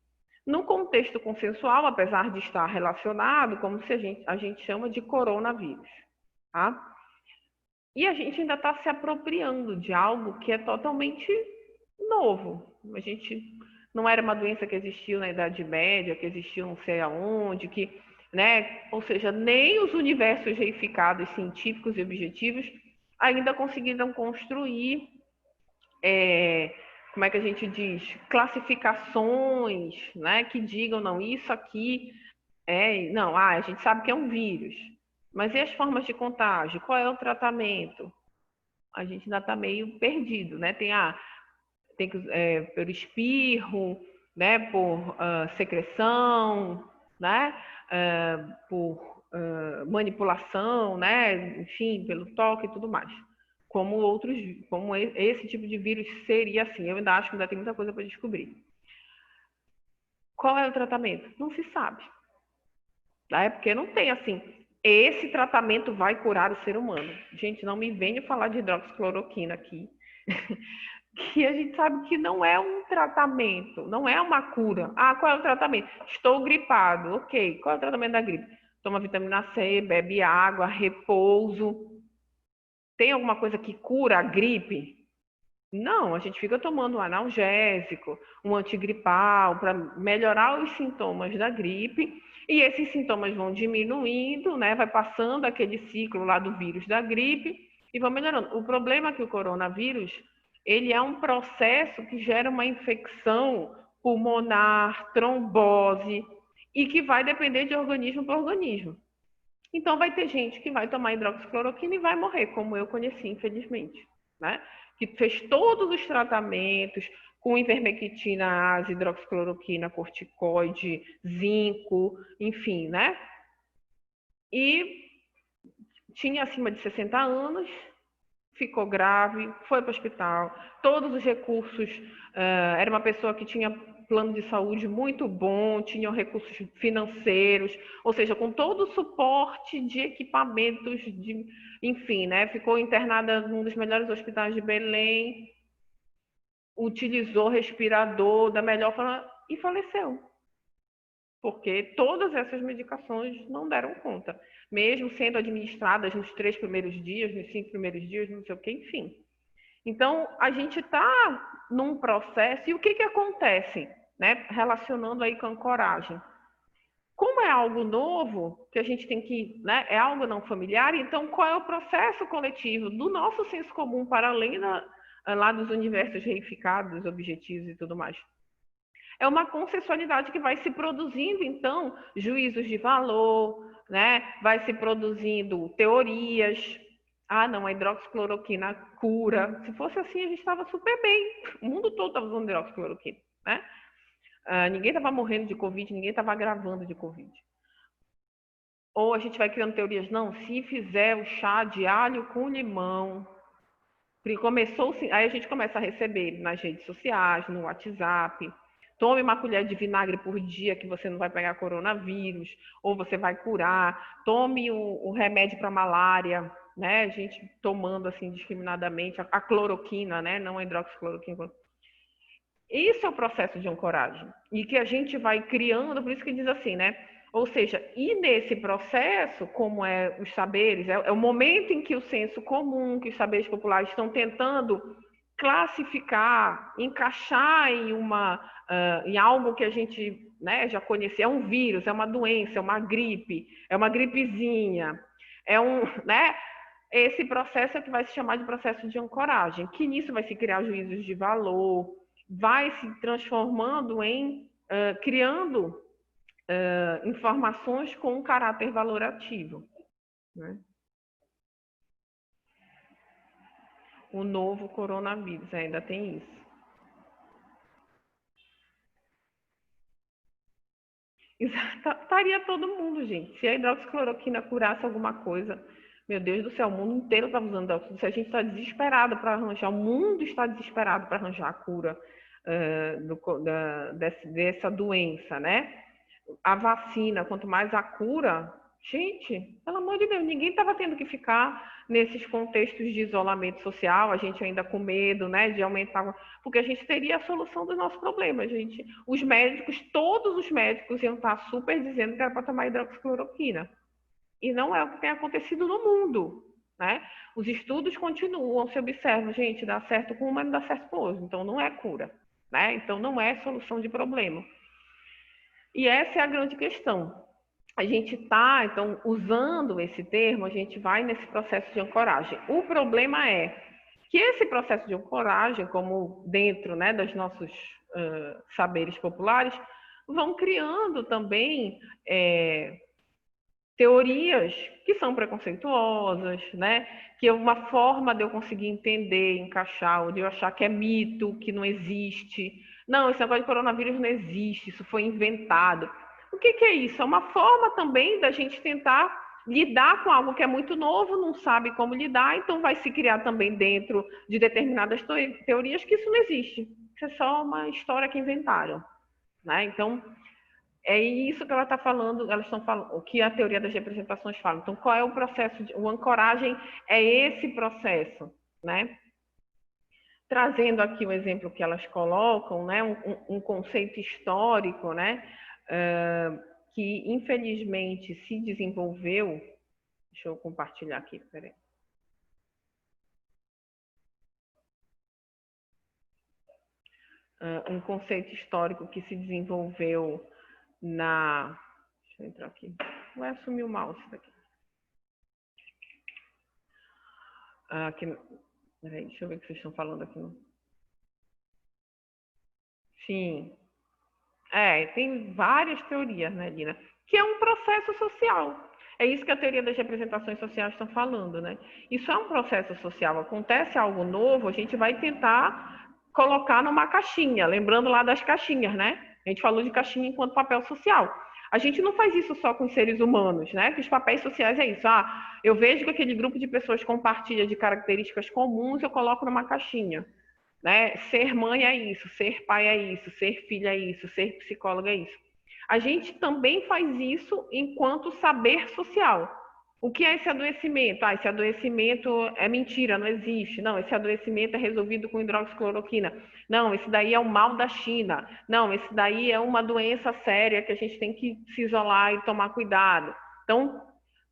No contexto consensual, apesar de estar relacionado, como se a gente chama de coronavírus, tá? E a gente ainda está se apropriando de algo que é totalmente novo. A gente não era uma doença que existiu na Idade Média, que existiu não sei aonde, que, né? Ou seja, nem os universos reificados científicos e objetivos ainda conseguiram construir, como é que a gente diz, classificações, né? Que digam, não, isso aqui não, a gente sabe que é um vírus. Mas e as formas de contágio? Qual é o tratamento? A gente ainda está meio perdido, né? Tem que pelo espirro, né? Por secreção, né? Por manipulação, né? Enfim, pelo toque e tudo mais. Como esse tipo de vírus seria assim. Eu ainda acho que ainda tem muita coisa para descobrir. Qual é o tratamento? Não se sabe. Tá? Porque não tem assim, esse tratamento vai curar o ser humano. Gente, não me venha falar de hidroxicloroquina aqui, que a gente sabe que não é um tratamento, não é uma cura. Ah, qual é o tratamento? Estou gripado, ok. Qual é o tratamento da gripe? Toma vitamina C, bebe água, repouso. Tem alguma coisa que cura a gripe? Não, a gente fica tomando um analgésico, um antigripal para melhorar os sintomas da gripe e esses sintomas vão diminuindo, né? Vai passando aquele ciclo lá do vírus da gripe e vão melhorando. O problema é que o coronavírus, ele é um processo que gera uma infecção pulmonar, trombose e que vai depender de organismo por organismo. Então vai ter gente que vai tomar hidroxicloroquina e vai morrer, como eu conheci, infelizmente, né? Que fez todos os tratamentos com ivermectina, asa, hidroxicloroquina, corticoide, zinco, enfim, né? E tinha acima de 60 anos, ficou grave, foi para o hospital, todos os recursos, era uma pessoa que tinha plano de saúde muito bom, tinha recursos financeiros, ou seja, com todo o suporte de equipamentos, enfim, né? Ficou internada num dos melhores hospitais de Belém, utilizou respirador da melhor forma e faleceu. porque todas essas medicações não deram conta, mesmo sendo administradas nos 3 primeiros dias, nos 5 primeiros dias, não sei o que, enfim. Então, a gente está num processo, e o que acontece, né? Relacionando aí com a ancoragem. Como é algo novo, que a gente tem que, né? É algo não familiar, então qual é o processo coletivo do nosso senso comum para além lá dos universos reificados, objetivos e tudo mais? É uma consensualidade que vai se produzindo, então, juízos de valor, né? Vai se produzindo teorias. Ah, não, a hidroxicloroquina cura. Se fosse assim, a gente estava super bem. O mundo todo estava usando hidroxicloroquina, né? Ninguém estava morrendo de Covid, ninguém estava agravando de Covid. Ou a gente vai criando teorias, não, se fizer o chá de alho com limão, aí a gente começa a receber nas redes sociais, no WhatsApp, tome uma colher de vinagre por dia que você não vai pegar coronavírus, ou você vai curar, tome o remédio para malária, né? A gente tomando assim discriminadamente a cloroquina, né? Não a hidroxicloroquina. Isso é o processo de ancoragem. E que a gente vai criando, por isso que diz assim, né? Ou seja, e nesse processo, como é os saberes, é o momento em que o senso comum, que os saberes populares estão tentando classificar, encaixar em algo que a gente, né, já conhecia, é um vírus, é uma doença, é uma gripe, é uma gripezinha, né? Esse processo é que vai se chamar de processo de ancoragem, que nisso vai se criar juízos de valor, vai se transformando criando informações com um caráter valorativo, né? O novo coronavírus ainda tem isso. Estaria todo mundo, gente. Se a hidroxicloroquina curasse alguma coisa, meu Deus do céu, o mundo inteiro está usando hidroxicloroquina. Se a gente está desesperado para arranjar, o mundo está desesperado para arranjar a cura dessa doença, né? A vacina, quanto mais a cura, gente, pelo amor de Deus, ninguém estava tendo que ficar nesses contextos de isolamento social, a gente ainda com medo, né, de aumentar, porque a gente teria a solução dos nossos problemas, gente. Os médicos, todos os médicos iam estar super dizendo que era para tomar hidroxicloroquina. E não é o que tem acontecido no mundo, né? Os estudos continuam, se observa, gente, dá certo com uma, mas não dá certo com outra, então não é cura, né? Então não é solução de problema. E essa é a grande questão. A gente está, então, usando esse termo, a gente vai nesse processo de ancoragem. O problema é que esse processo de ancoragem, como dentro, né, dos nossos saberes populares, vão criando também teorias que são preconceituosas, né? Que é uma forma de eu conseguir entender, encaixar, ou de eu achar que é mito, que não existe. Não, esse negócio de coronavírus não existe, isso foi inventado. O que é isso? É uma forma também da gente tentar lidar com algo que é muito novo, não sabe como lidar, então vai se criar também dentro de determinadas teorias que isso não existe. Isso é só uma história que inventaram, né? Então, é isso que ela está falando, elas estão falando, o que a teoria das representações fala. Então, qual é o processo? O ancoragem é esse processo, né? Trazendo aqui o exemplo que elas colocam, né? Um conceito histórico, né? Que infelizmente se desenvolveu. Deixa eu compartilhar aqui, peraí. Um conceito histórico que se desenvolveu na... Deixa eu entrar aqui. Vai assumir o mouse daqui. Peraí, deixa eu ver o que vocês estão falando aqui. Sim. Tem várias teorias, né, Lina? Que é um processo social. É isso que a teoria das representações sociais estão falando, né? Isso é um processo social. Acontece algo novo, a gente vai tentar colocar numa caixinha. Lembrando lá das caixinhas, né? A gente falou de caixinha enquanto papel social. A gente não faz isso só com seres humanos, né? Que os papéis sociais é isso. Eu vejo que aquele grupo de pessoas compartilha de características comuns, eu coloco numa caixinha. Né? Ser mãe é isso, ser pai é isso, ser filha é isso, ser psicóloga é isso. A gente também faz isso enquanto saber social. O que é esse adoecimento? Ah, esse adoecimento é mentira, não existe. Não, esse adoecimento é resolvido com hidroxicloroquina. Não, esse daí é o mal da China. Não, esse daí é uma doença séria que a gente tem que se isolar e tomar cuidado. Então,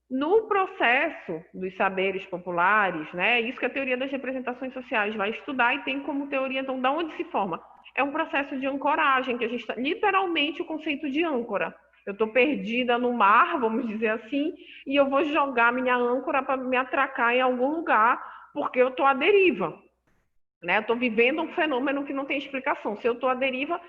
no processo dos saberes populares, né, isso que a teoria das representações sociais vai estudar e tem como teoria, então, da onde se forma? É um processo de ancoragem, que a gente está, literalmente, o conceito de âncora. Eu estou perdida no mar, vamos dizer assim, e eu vou jogar minha âncora para me atracar em algum lugar, porque eu estou à deriva. Né? Eu estou vivendo um fenômeno que não tem explicação. Se eu estou à deriva,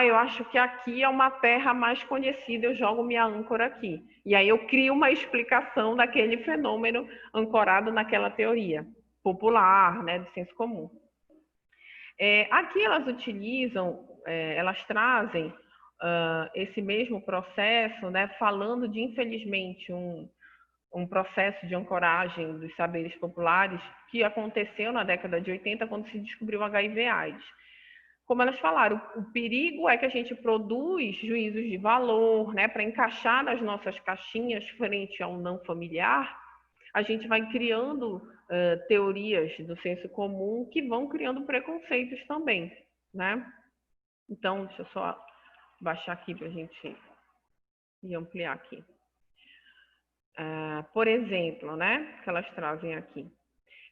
eu acho que aqui é uma terra mais conhecida, eu jogo minha âncora aqui. E aí eu crio uma explicação daquele fenômeno ancorado naquela teoria popular, né, do senso comum. Aqui elas utilizam, elas trazem esse mesmo processo, né, falando de, infelizmente, um processo de ancoragem dos saberes populares que aconteceu na década de 80, quando se descobriu o HIV/AIDS. Como elas falaram, o perigo é que a gente produz juízos de valor, né, para encaixar nas nossas caixinhas frente ao não familiar. A gente vai criando teorias do senso comum que vão criando preconceitos também, né? Então, deixa eu só baixar aqui para a gente ir ampliar aqui. Por exemplo, né, que elas trazem aqui.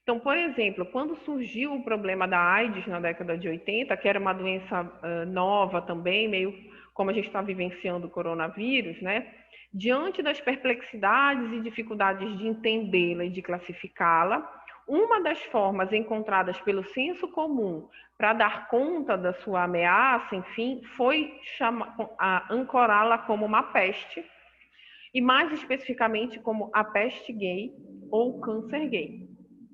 Então, por exemplo, quando surgiu o problema da AIDS na década de 80, que era uma doença nova também, meio como a gente está vivenciando o coronavírus, né? Diante das perplexidades e dificuldades de entendê-la e de classificá-la, uma das formas encontradas pelo senso comum para dar conta da sua ameaça, enfim, foi ancorá-la como uma peste, e mais especificamente como a peste gay ou câncer gay.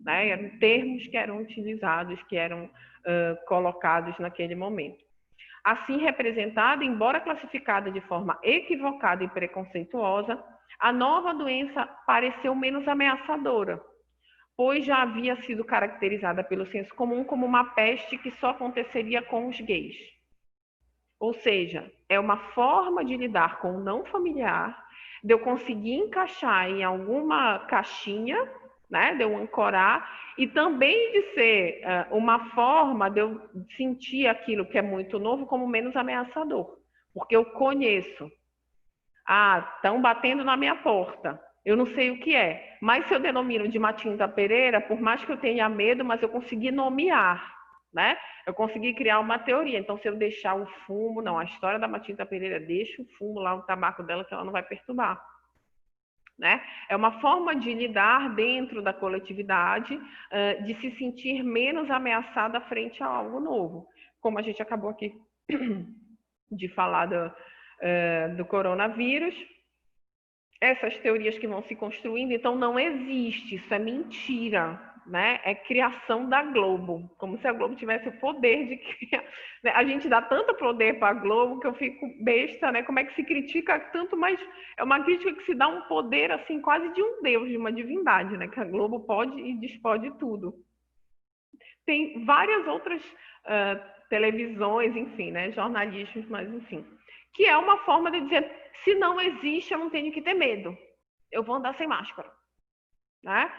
Né? Eram termos que eram utilizados, que eram colocados naquele momento. Assim representada, embora classificada de forma equivocada e preconceituosa, a nova doença pareceu menos ameaçadora, pois já havia sido caracterizada pelo senso comum como uma peste que só aconteceria com os gays. Ou seja, é uma forma de lidar com o não familiar, de eu conseguir encaixar em alguma caixinha, né, de eu ancorar, e também de ser uma forma de eu sentir aquilo que é muito novo como menos ameaçador, porque eu conheço. Estão batendo na minha porta, eu não sei o que é, mas se eu denomino de Matinta Pereira, por mais que eu tenha medo, mas eu consegui nomear, né? Eu consegui criar uma teoria. Então, se eu deixar o fumo, não, a história da Matinta Pereira, deixa o fumo lá, o tabaco dela, que ela não vai perturbar. Né? É uma forma de lidar dentro da coletividade, de se sentir menos ameaçada frente a algo novo. Como a gente acabou aqui de falar do coronavírus, essas teorias que vão se construindo, então não existe, isso é mentira. Né? É criação da Globo, como se a Globo tivesse o poder de criar. Né? A gente dá tanto poder para a Globo que eu fico besta, né? Como é que se critica tanto, mas é uma crítica que se dá um poder assim quase de um deus, de uma divindade, né? Que a Globo pode e dispõe de tudo. Tem várias outras televisões, enfim, né? Jornalistas, mas enfim, que é uma forma de dizer, se não existe, eu não tenho que ter medo, eu vou andar sem máscara, né?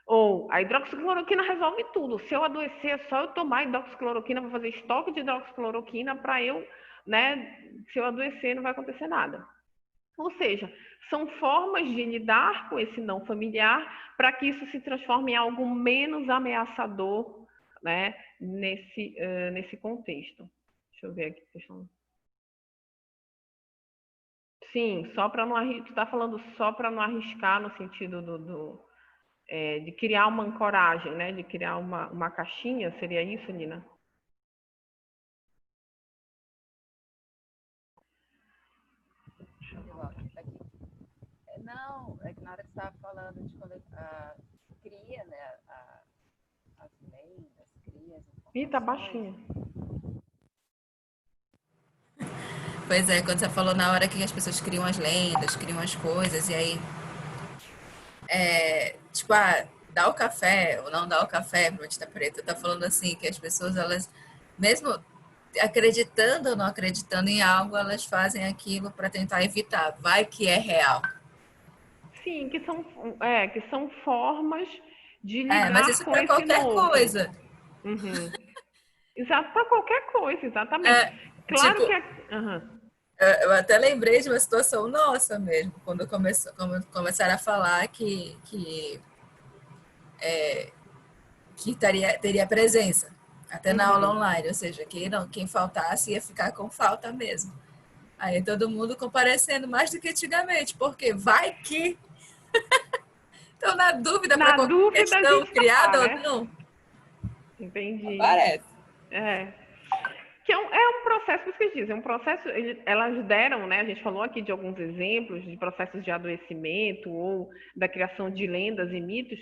Ou a hidroxicloroquina resolve tudo. Se eu adoecer, é só eu tomar hidroxicloroquina, vou fazer estoque de hidroxicloroquina para eu, né? Se eu adoecer, não vai acontecer nada. Ou seja, são formas de lidar com esse não familiar para que isso se transforme em algo menos ameaçador, né? Nesse contexto. Deixa eu ver aqui. Sim, só para não arriscar. Tu está falando só para não arriscar no sentido de criar uma ancoragem, né? De criar uma caixinha, seria isso, Nina? Não, é que na hora que você estava falando de quando cria, né, as lendas, cria as informações. Ih, tá baixinho. Pois é, quando você falou na hora que as pessoas criam as lendas, criam as coisas, e aí tipo, dá o café ou não dá o café para Matinta Preta, tá falando assim, que as pessoas, elas, mesmo acreditando ou não acreditando em algo, elas fazem aquilo para tentar evitar. Vai que é real. Sim, que são formas de Mas lidar isso com para esse qualquer novo. coisa. Uhum. Exato, para qualquer coisa, exatamente. Claro Tipo, que Aham. eu até lembrei de uma situação nossa mesmo, quando começaram a falar que teria presença, até na aula Uhum. online, ou seja, quem faltasse ia ficar com falta mesmo. Aí todo mundo comparecendo mais do que antigamente, porque vai que. Então, na dúvida para Na qualquer dúvida a questão gente tá, criada ou né? não, Entendi. aparece. É. Que é um processo, por isso que eles dizem, é um processo, elas deram, né, a gente falou aqui de alguns exemplos de processos de adoecimento ou da criação de lendas e mitos,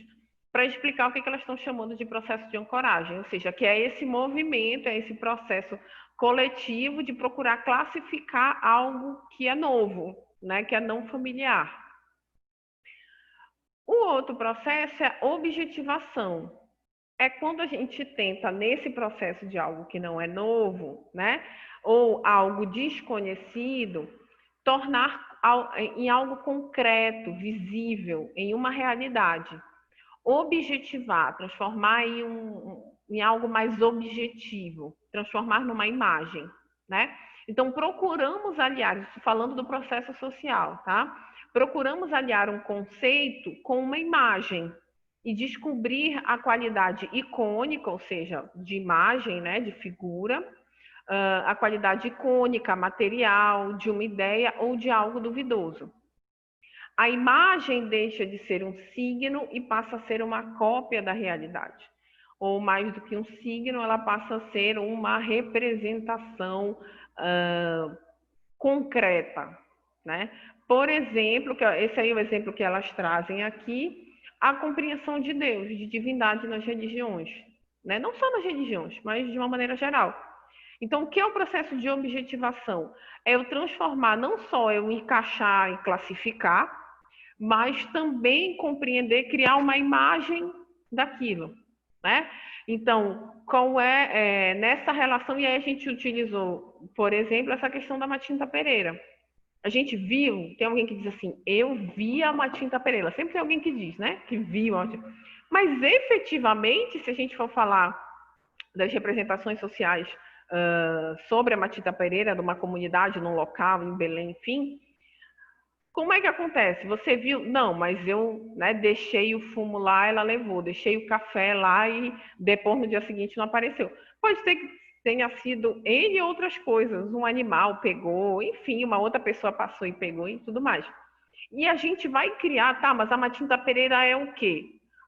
para explicar o que elas estão chamando de processo de ancoragem, ou seja, que é esse movimento, é esse processo coletivo de procurar classificar algo que é novo, né, que é não familiar. O outro processo é objetivação. É quando a gente tenta, nesse processo de algo que não é novo, né, ou algo desconhecido, tornar em algo concreto, visível, em uma realidade. Objetivar, transformar em algo mais objetivo, transformar numa imagem, né? Então, procuramos aliar, isso falando do processo social, tá? Procuramos aliar um conceito com uma imagem e descobrir a qualidade icônica, ou seja, de imagem, né, de figura, a qualidade icônica, material, de uma ideia ou de algo duvidoso. A imagem deixa de ser um signo e passa a ser uma cópia da realidade. Ou mais do que um signo, ela passa a ser uma representação concreta, né? Por exemplo, esse aí é o exemplo que elas trazem aqui, a compreensão de Deus, de divindade nas religiões, né? Não só nas religiões, mas de uma maneira geral. Então, o que é o processo de objetivação? É eu transformar, não só eu encaixar e classificar, mas também compreender, criar uma imagem daquilo, né? Então, qual nessa relação, e aí a gente utilizou, por exemplo, essa questão da Matinta Pereira. A gente viu, tem alguém que diz assim, eu vi a Matinta Pereira. Sempre tem alguém que diz, né? Que viu. Mas efetivamente, se a gente for falar das representações sociais sobre a Matinta Pereira, de uma comunidade, num local, em Belém, enfim, como é que acontece? Você viu? Não, mas eu, né, deixei o fumo lá, ela levou. Deixei o café lá e depois no dia seguinte não apareceu. Pode ser que tenha sido N outras coisas. Um animal pegou, enfim, uma outra pessoa passou e pegou e tudo mais. E a gente vai criar, tá, mas a Matinta Pereira é o quê?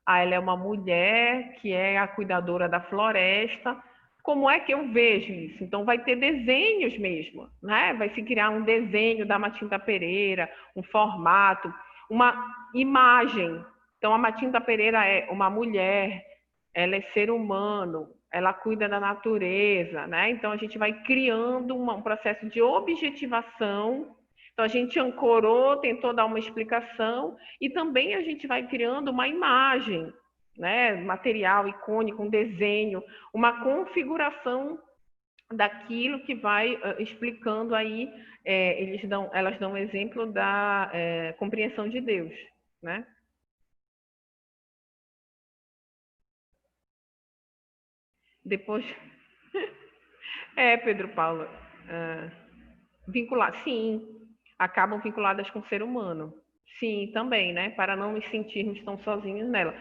Ah, ela é uma mulher que é a cuidadora da floresta. Como é que eu vejo isso? Então vai ter desenhos mesmo, né? Vai se criar um desenho da Matinta Pereira, um formato, uma imagem. Então a Matinta Pereira é uma mulher, ela é ser humano, ela cuida da natureza, né? Então a gente vai criando um processo de objetivação. Então a gente ancorou, tentou dar uma explicação e também a gente vai criando uma imagem, né? Material icônico, um desenho, uma configuração daquilo que vai explicando aí, elas dão um exemplo da compreensão de Deus, né? Depois, Pedro Paulo, vincular, sim, acabam vinculadas com o ser humano. Sim, também, né? Para não nos sentirmos tão sozinhos nela.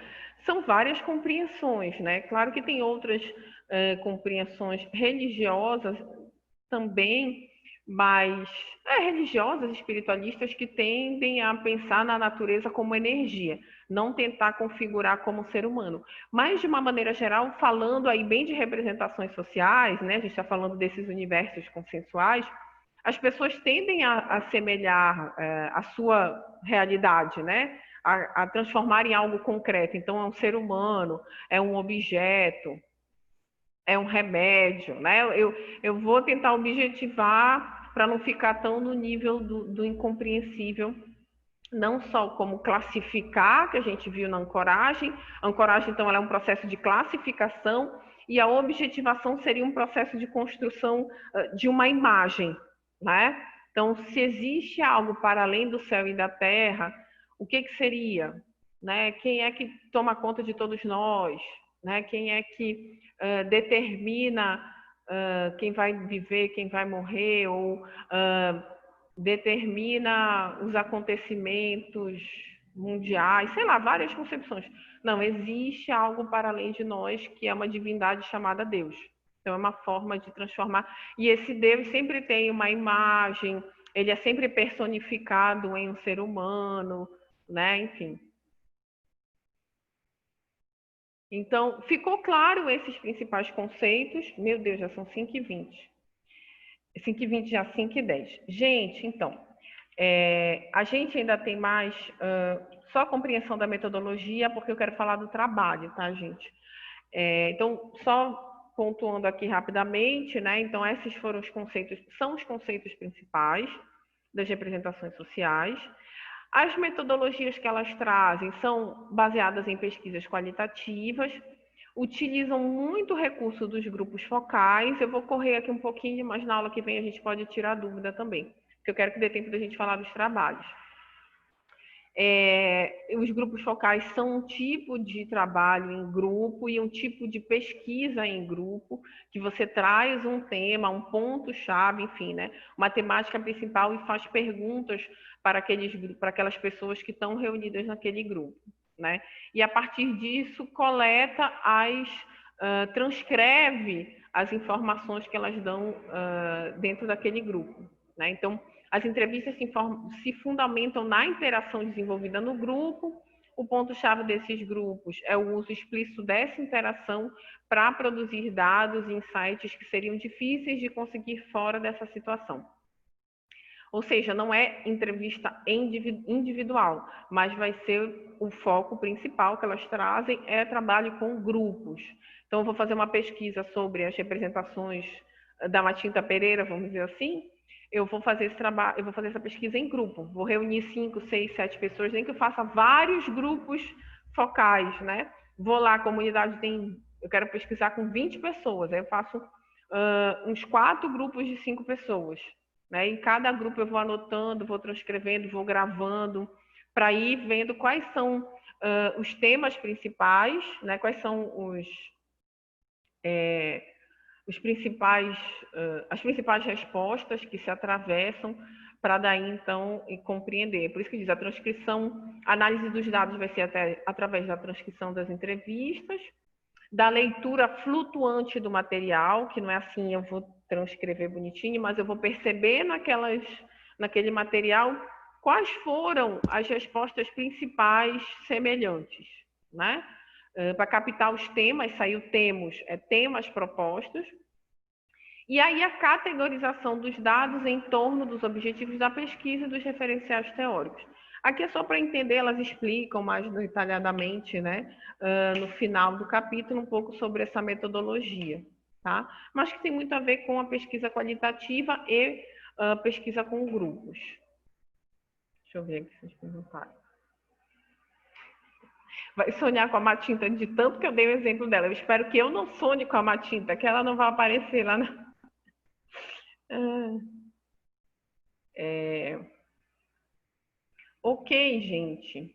São várias compreensões, né? Claro que tem outras compreensões religiosas também, mas religiosas, espiritualistas que tendem a pensar na natureza como energia, não tentar configurar como ser humano. Mas, de uma maneira geral, falando aí bem de representações sociais, né? A gente está falando desses universos consensuais, as pessoas tendem a assemelhar a sua realidade, né? A transformar em algo concreto. Então, é um ser humano, é um objeto, é um remédio, né? Eu vou tentar objetivar para não ficar tão no nível do incompreensível, não só como classificar, que a gente viu na ancoragem. A ancoragem, então, ela é um processo de classificação e a objetivação seria um processo de construção de uma imagem, né? Então, se existe algo para além do céu e da terra, o que seria, né? Quem é que toma conta de todos nós, né? Quem é que determina quem vai viver, quem vai morrer, ou determina os acontecimentos mundiais, sei lá, várias concepções. Não, existe algo para além de nós que é uma divindade chamada Deus. Então é uma forma de transformar. E esse Deus sempre tem uma imagem, ele é sempre personificado em um ser humano, né? Enfim. Então, ficou claro esses principais conceitos. Meu Deus, já são 5h20. 5h20 já 5h10. Gente, então, a gente ainda tem mais só a compreensão da metodologia, porque eu quero falar do trabalho, tá, gente? Então, só pontuando aqui rapidamente, né? Então, esses foram os conceitos, são os conceitos principais das representações sociais. As metodologias que elas trazem são baseadas em pesquisas qualitativas, utilizam muito recurso dos grupos focais. Eu vou correr aqui um pouquinho, mas na aula que vem a gente pode tirar dúvida também, porque eu quero que dê tempo da gente falar dos trabalhos. Os grupos focais são um tipo de trabalho em grupo e um tipo de pesquisa em grupo, que você traz um tema, um ponto-chave, enfim, né? Uma temática principal e faz perguntas para aquelas pessoas que estão reunidas naquele grupo, né? E a partir disso coleta transcreve as informações que elas dão dentro daquele grupo, né? Então, as entrevistas se fundamentam na interação desenvolvida no grupo. O ponto-chave desses grupos é o uso explícito dessa interação para produzir dados e insights que seriam difíceis de conseguir fora dessa situação. Ou seja, não é entrevista individual, mas vai ser o foco principal que elas trazem é trabalho com grupos. Então, eu vou fazer uma pesquisa sobre as representações da Matinta Pereira, vamos dizer assim. Eu vou fazer esse trabalho, eu vou fazer essa pesquisa em grupo. Vou reunir 5, 6, 7 pessoas, nem que eu faça vários grupos focais, né? Vou lá, a comunidade tem, eu quero pesquisar com 20 pessoas, aí eu faço uns 4 grupos de 5 pessoas, né? Em cada grupo eu vou anotando, vou transcrevendo, vou gravando, para ir vendo quais são os temas principais, né? Quais são as principais respostas que se atravessam para daí, então, compreender. Por isso que diz, a transcrição, a análise dos dados vai ser através da transcrição das entrevistas, da leitura flutuante do material, que não é assim, eu vou transcrever bonitinho, mas eu vou perceber naquele material quais foram as respostas principais semelhantes, né? Para captar os temas, saiu temas propostos, e aí a categorização dos dados em torno dos objetivos da pesquisa e dos referenciais teóricos. Aqui é só para entender, elas explicam mais detalhadamente, né, no final do capítulo, um pouco sobre essa metodologia, tá? Mas que tem muito a ver com a pesquisa qualitativa e pesquisa com grupos. Deixa eu ver aqui se vocês perguntaram. Vai sonhar com a Matinta de tanto que eu dei o exemplo dela. Eu espero que eu não sonhe com a Matinta, que ela não vai aparecer lá na... Ok, gente.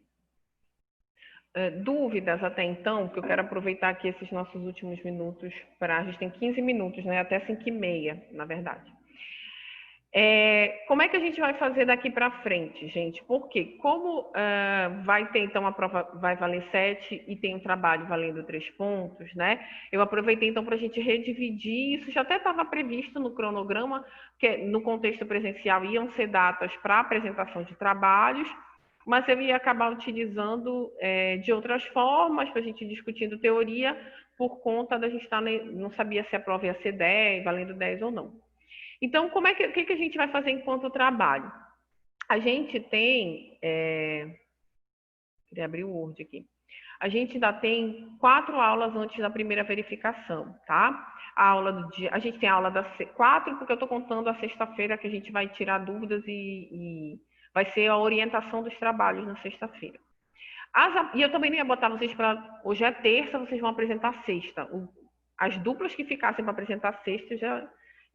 Dúvidas até então, que eu quero aproveitar aqui esses nossos últimos minutos a gente tem 15 minutos, né? Até 5h30, na verdade. Como é que a gente vai fazer daqui para frente, gente? Porque como vai ter, então, a prova vai valer 7 e tem um trabalho valendo 3 pontos, né? Eu aproveitei, então, para a gente redividir. Isso já até estava previsto no cronograma, que no contexto presencial iam ser datas para apresentação de trabalhos, mas eu ia acabar utilizando de outras formas, para a gente discutindo teoria, por conta da gente não sabia se a prova ia ser 10, valendo 10 ou não. Então, o que a gente vai fazer enquanto trabalho? A gente tem... Queria abrir o Word aqui. A gente ainda tem 4 aulas antes da primeira verificação, tá? A gente tem a aula das 4, porque eu estou contando a sexta-feira que a gente vai tirar dúvidas e vai ser a orientação dos trabalhos na sexta-feira. E eu também não ia botar vocês para... Hoje é terça, vocês vão apresentar sexta. As duplas que ficassem para apresentar sexta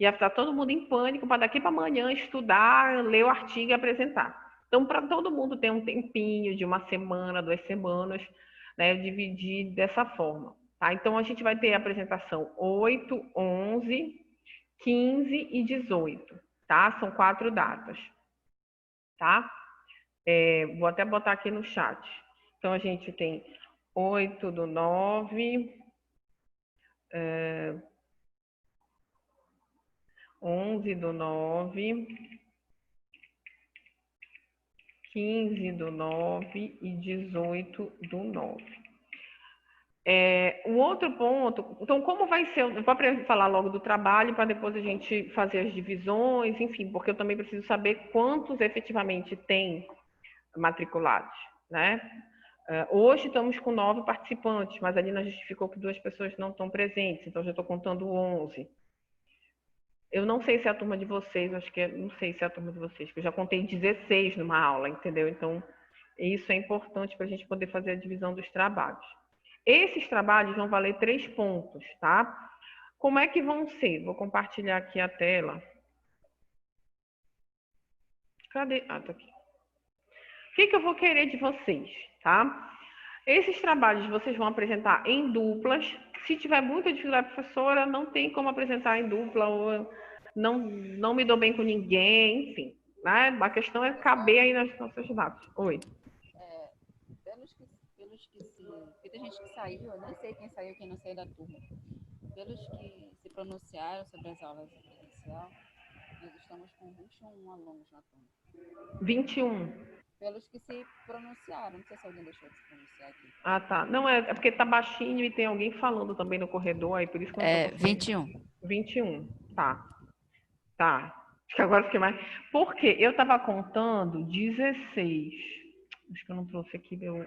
ia estar todo mundo em pânico para daqui para amanhã estudar, ler o artigo e apresentar. Então, para todo mundo ter um tempinho de uma semana, 2 semanas, né, dividir dessa forma. Tá? Então, a gente vai ter a apresentação 8, 11, 15 e 18. Tá? São 4 datas. Tá? Vou até botar aqui no chat. Então, a gente tem 8/9, 11/9, 15/9 e 18/9. O outro ponto, então como vai ser, eu vou falar logo do trabalho para depois a gente fazer as divisões, enfim, porque eu também preciso saber quantos efetivamente tem matriculados, né? Hoje estamos com 9 participantes, mas ali nós justificou que 2 pessoas não estão presentes, então já estou contando 11. Eu não sei se é a turma de vocês, acho que não sei se é a turma de vocês, porque eu já contei 16 numa aula, entendeu? Então, isso é importante para a gente poder fazer a divisão dos trabalhos. Esses trabalhos vão valer 3 pontos, tá? Como é que vão ser? Vou compartilhar aqui a tela. Cadê? Ah, tá aqui. O que eu vou querer de vocês, tá? Esses trabalhos vocês vão apresentar em duplas. Se tiver muita dificuldade, professora, não tem como apresentar em dupla, ou não me dou bem com ninguém, enfim. Né? A questão é caber aí nas nossas datas. Oi. Porque tem gente que saiu, eu nem sei quem saiu e quem não saiu da turma. Pelos que se pronunciaram sobre as aulas presencial, nós estamos com 21 alunos na turma. 21. Pelos que se pronunciaram, não sei se alguém deixou de se pronunciar aqui. Ah, tá. Não, é porque tá baixinho e tem alguém falando também no corredor, aí por isso que eu não tô conseguindo. 21. 21, tá. Tá. Acho que agora fiquei mais... Porque eu tava contando 16. Acho que eu não trouxe aqui meu...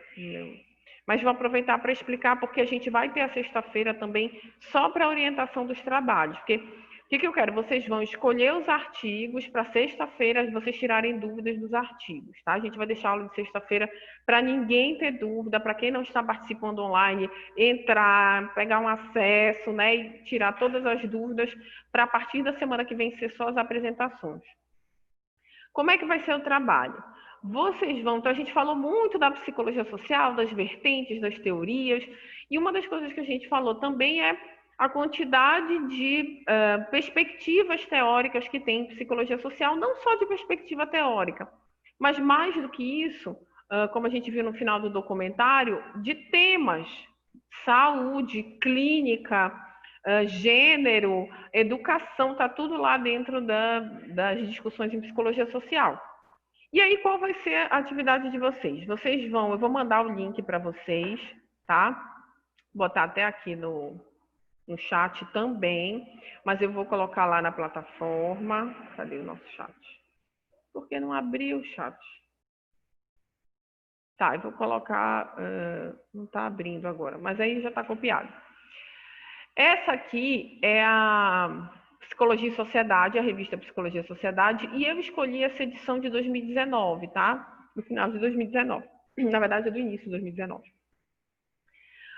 Mas vou aproveitar para explicar, porque a gente vai ter a sexta-feira também só para orientação dos trabalhos. Porque o que eu quero? Vocês vão escolher os artigos para sexta-feira, vocês tirarem dúvidas dos artigos, tá? A gente vai deixar a aula de sexta-feira para ninguém ter dúvida, para quem não está participando online, entrar, pegar um acesso, né? E tirar todas as dúvidas para a partir da semana que vem ser só as apresentações. Como é que vai ser o trabalho? Vocês vão, então a gente falou muito da psicologia social, das vertentes, das teorias, e uma das coisas que a gente falou também é a quantidade de perspectivas teóricas que tem em psicologia social, não só de perspectiva teórica, mas mais do que isso, como a gente viu no final do documentário, de temas, saúde, clínica, gênero, educação, está tudo lá dentro das discussões em psicologia social. E aí, qual vai ser a atividade de vocês? Vocês vão, eu vou mandar o link para vocês, tá? Vou botar até aqui no chat também, mas eu vou colocar lá na plataforma. Cadê o nosso chat? Por que não abriu o chat? Tá, eu vou colocar, não está abrindo agora, mas aí já está copiado. Essa aqui é a Psicologia e Sociedade, a revista Psicologia e Sociedade, e eu escolhi essa edição de 2019, tá? No final de 2019. Na verdade, é do início de 2019.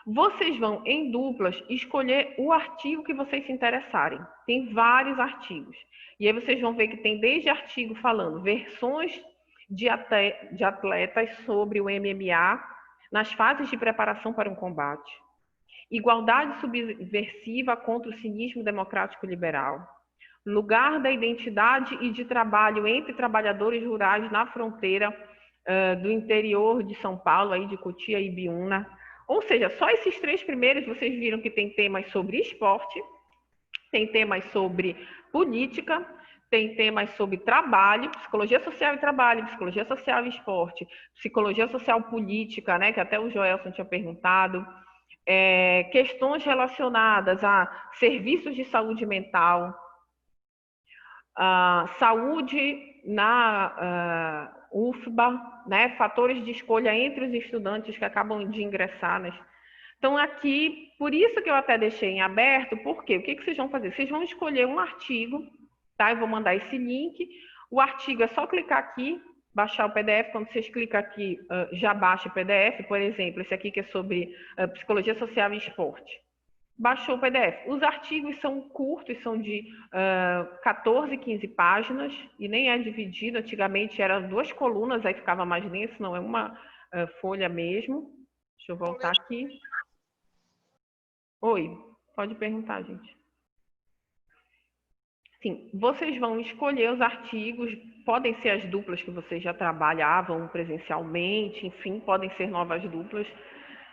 Vocês vão, em duplas, escolher o artigo que vocês se interessarem. Tem vários artigos. E aí vocês vão ver que tem desde artigo falando versões de atletas sobre o MMA nas fases de preparação para um combate, igualdade subversiva contra o cinismo democrático liberal, lugar da identidade e de trabalho entre trabalhadores rurais na fronteira do interior de São Paulo, aí de Cotia e Biúna. Ou seja, só esses 3 primeiros vocês viram que tem temas sobre esporte, tem temas sobre política, tem temas sobre trabalho, psicologia social e trabalho, psicologia social e esporte, psicologia social política, né, que até o Joelson tinha perguntado, questões relacionadas a serviços de saúde mental, saúde na UFBA, né, fatores de escolha entre os estudantes que acabam de ingressar. Então, aqui, por isso que eu até deixei em aberto, porque o que vocês vão fazer? Vocês vão escolher um artigo, tá? Eu vou mandar esse link. O artigo é só clicar aqui, baixar o PDF. Quando vocês clicam aqui, já baixa o PDF. Por exemplo, esse aqui que é sobre psicologia social e esporte. baixou o PDF. Os artigos são curtos, são de 14, 15 páginas, e nem é dividido. Antigamente eram 2 colunas, aí ficava mais denso, não é uma folha mesmo. Deixa eu voltar aqui. Oi, pode perguntar, gente. Sim, vocês vão escolher os artigos, podem ser as duplas que vocês já trabalhavam presencialmente, enfim, podem ser novas duplas.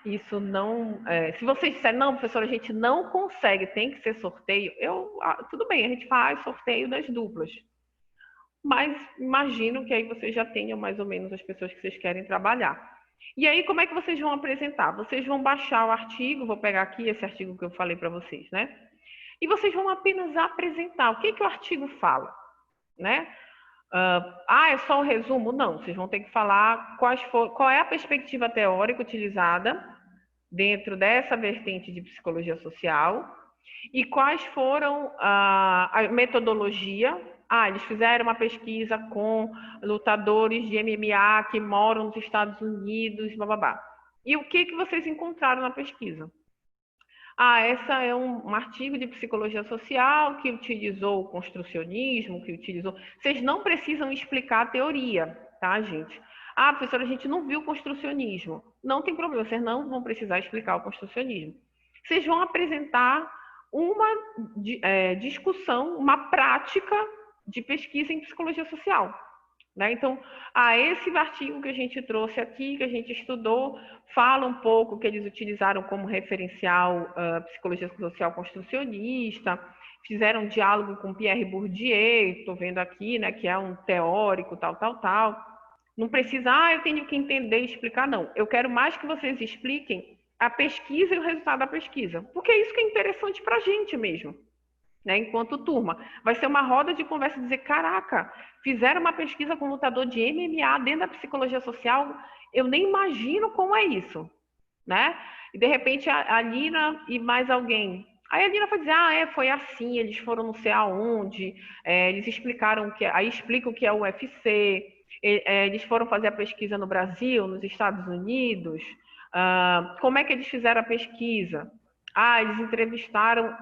Isso não... se vocês disserem, não, professora, a gente não consegue, tem que ser sorteio, tudo bem, a gente faz sorteio das duplas. Mas imagino que aí vocês já tenham mais ou menos as pessoas que vocês querem trabalhar. E aí, como é que vocês vão apresentar? Vocês vão baixar o artigo, vou pegar aqui esse artigo que eu falei para vocês, né? E vocês vão apenas apresentar o que o artigo fala, né? É só o resumo? Não, vocês vão ter que falar qual é a perspectiva teórica utilizada dentro dessa vertente de psicologia social e quais foram a metodologia. Eles fizeram uma pesquisa com lutadores de MMA que moram nos Estados Unidos, bababá. E o que vocês encontraram na pesquisa? Essa é um artigo de psicologia social que utilizou o construcionismo, que utilizou... Vocês não precisam explicar a teoria, tá, gente? Professora, a gente não viu o construcionismo. Não tem problema, vocês não vão precisar explicar o construcionismo. Vocês vão apresentar uma discussão, uma prática de pesquisa em psicologia social. Né? Então, esse artigo que a gente trouxe aqui, que a gente estudou, fala um pouco que eles utilizaram como referencial psicologia social construcionista, fizeram um diálogo com Pierre Bourdieu, estou vendo aqui, né, que é um teórico, tal. Não precisa, eu tenho que entender e explicar, não. Eu quero mais que vocês expliquem a pesquisa e o resultado da pesquisa, porque é isso que é interessante para a gente mesmo. Né, enquanto turma. Vai ser uma roda de conversa, dizer, caraca, fizeram uma pesquisa com lutador de MMA dentro da psicologia social, eu nem imagino como é isso, né? E de repente a Lina e mais alguém. Aí a Lina vai dizer, foi assim, eles foram não sei aonde, eles explicaram aí explica o que é o UFC, eles foram fazer a pesquisa no Brasil, nos Estados Unidos, como é que eles fizeram a pesquisa? Eles entrevistaram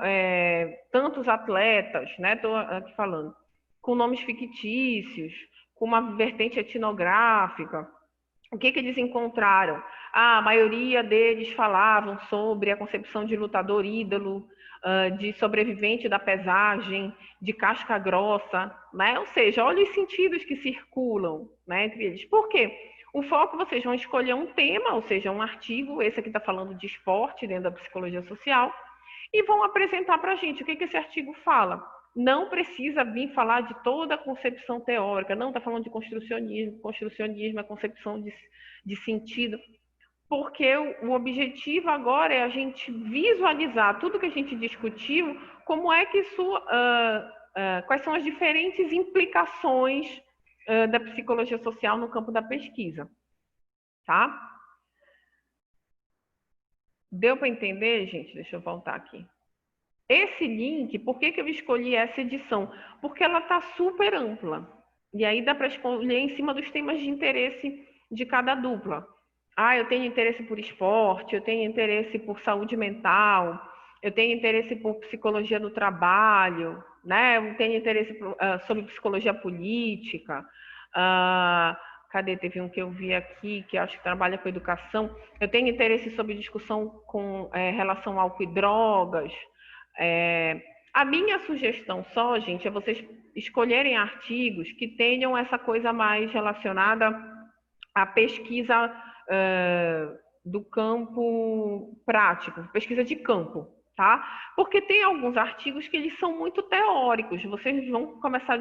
tantos atletas, né? Estou aqui falando, com nomes fictícios, com uma vertente etnográfica. O que eles encontraram? A maioria deles falavam sobre a concepção de lutador ídolo, de sobrevivente da pesagem, de casca grossa, né? Ou seja, olha os sentidos que circulam, né, entre eles. Por quê? O foco, vocês vão escolher um tema, ou seja, um artigo, esse aqui está falando de esporte dentro da psicologia social, e vão apresentar para a gente o que esse artigo fala. Não precisa vir falar de toda a concepção teórica, não está falando de construcionismo é concepção de sentido, porque o objetivo agora é a gente visualizar tudo que a gente discutiu, como é que isso, quais são as diferentes implicações da psicologia social no campo da pesquisa, tá? Deu para entender, gente? Deixa eu voltar aqui. Esse link, por que eu escolhi essa edição? Porque ela está super ampla. E aí dá para escolher em cima dos temas de interesse de cada dupla. Eu tenho interesse por esporte, eu tenho interesse por saúde mental, eu tenho interesse por psicologia do trabalho, né? Eu tenho interesse sobre psicologia política. Cadê? Teve um que eu vi aqui, que acho que trabalha com educação. Eu tenho interesse sobre discussão com relação a álcool e drogas. A minha sugestão só, gente, é vocês escolherem artigos que tenham essa coisa mais relacionada à pesquisa do campo prático, pesquisa de campo, tá? Porque tem alguns artigos que eles são muito teóricos, vocês vão começar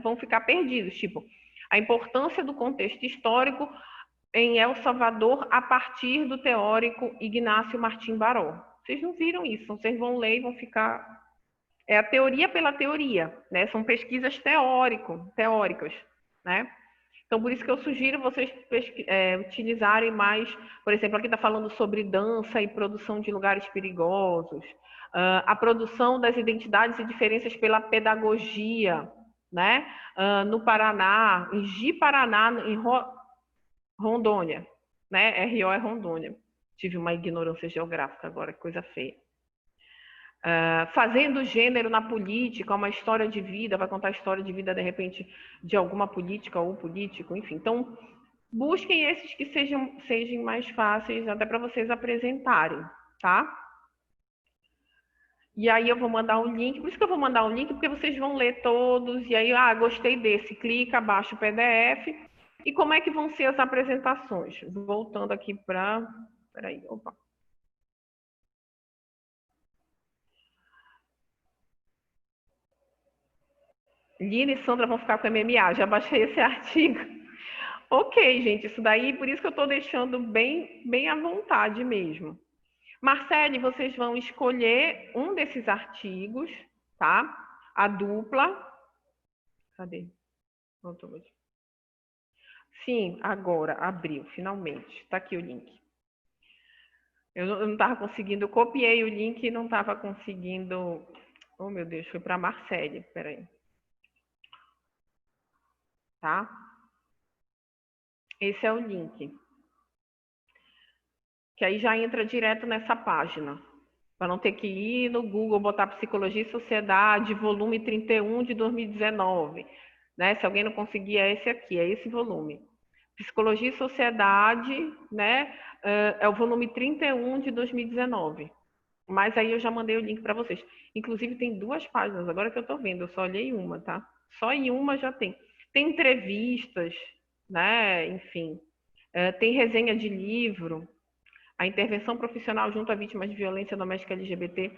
vão ficar perdidos, tipo, a importância do contexto histórico em El Salvador a partir do teórico Ignácio Martim Baró. Vocês não viram isso, vocês vão ler e vão ficar... É a teoria pela teoria, né? São pesquisas teóricas, né? Então, por isso que eu sugiro vocês utilizarem mais, por exemplo, aqui está falando sobre dança e produção de lugares perigosos, a produção das identidades e diferenças pela pedagogia, né? No Paraná, em Ji-Paraná, em Rondônia, né? RO é Rondônia. Tive uma ignorância geográfica agora, que coisa feia. Fazendo gênero na política, uma história de vida, vai contar a história de vida, de repente, de alguma política ou político, enfim. Então, busquem esses que sejam mais fáceis até para vocês apresentarem, tá? E aí eu vou mandar um link, por isso que eu vou mandar um link, porque vocês vão ler todos, e aí, gostei desse, clica, baixa o PDF. E como é que vão ser as apresentações? Voltando aqui para... Peraí, opa. Lina e Sandra vão ficar com MMA, já baixei esse artigo. Ok, gente, isso daí, por isso que eu estou deixando bem à vontade mesmo. Marcele, vocês vão escolher um desses artigos, tá? A dupla. Cadê? Sim, agora, abriu, finalmente. Está aqui o link. Eu não estava conseguindo, eu copiei o link e não estava conseguindo... Oh, meu Deus, foi para a Marcele, peraí. Tá? Esse é o link. Que aí já entra direto nessa página. Para não ter que ir no Google, botar Psicologia e Sociedade, volume 31 de 2019. Né? Se alguém não conseguir, é esse aqui, é esse volume. Psicologia e Sociedade, né? É o volume 31 de 2019. Mas aí eu já mandei o link para vocês. Inclusive tem 2 páginas, agora que eu estou vendo, eu só olhei uma, tá? Só em uma já tem. Tem entrevistas, né? Enfim. Tem resenha de livro, a intervenção profissional junto a vítimas de violência doméstica LGBT.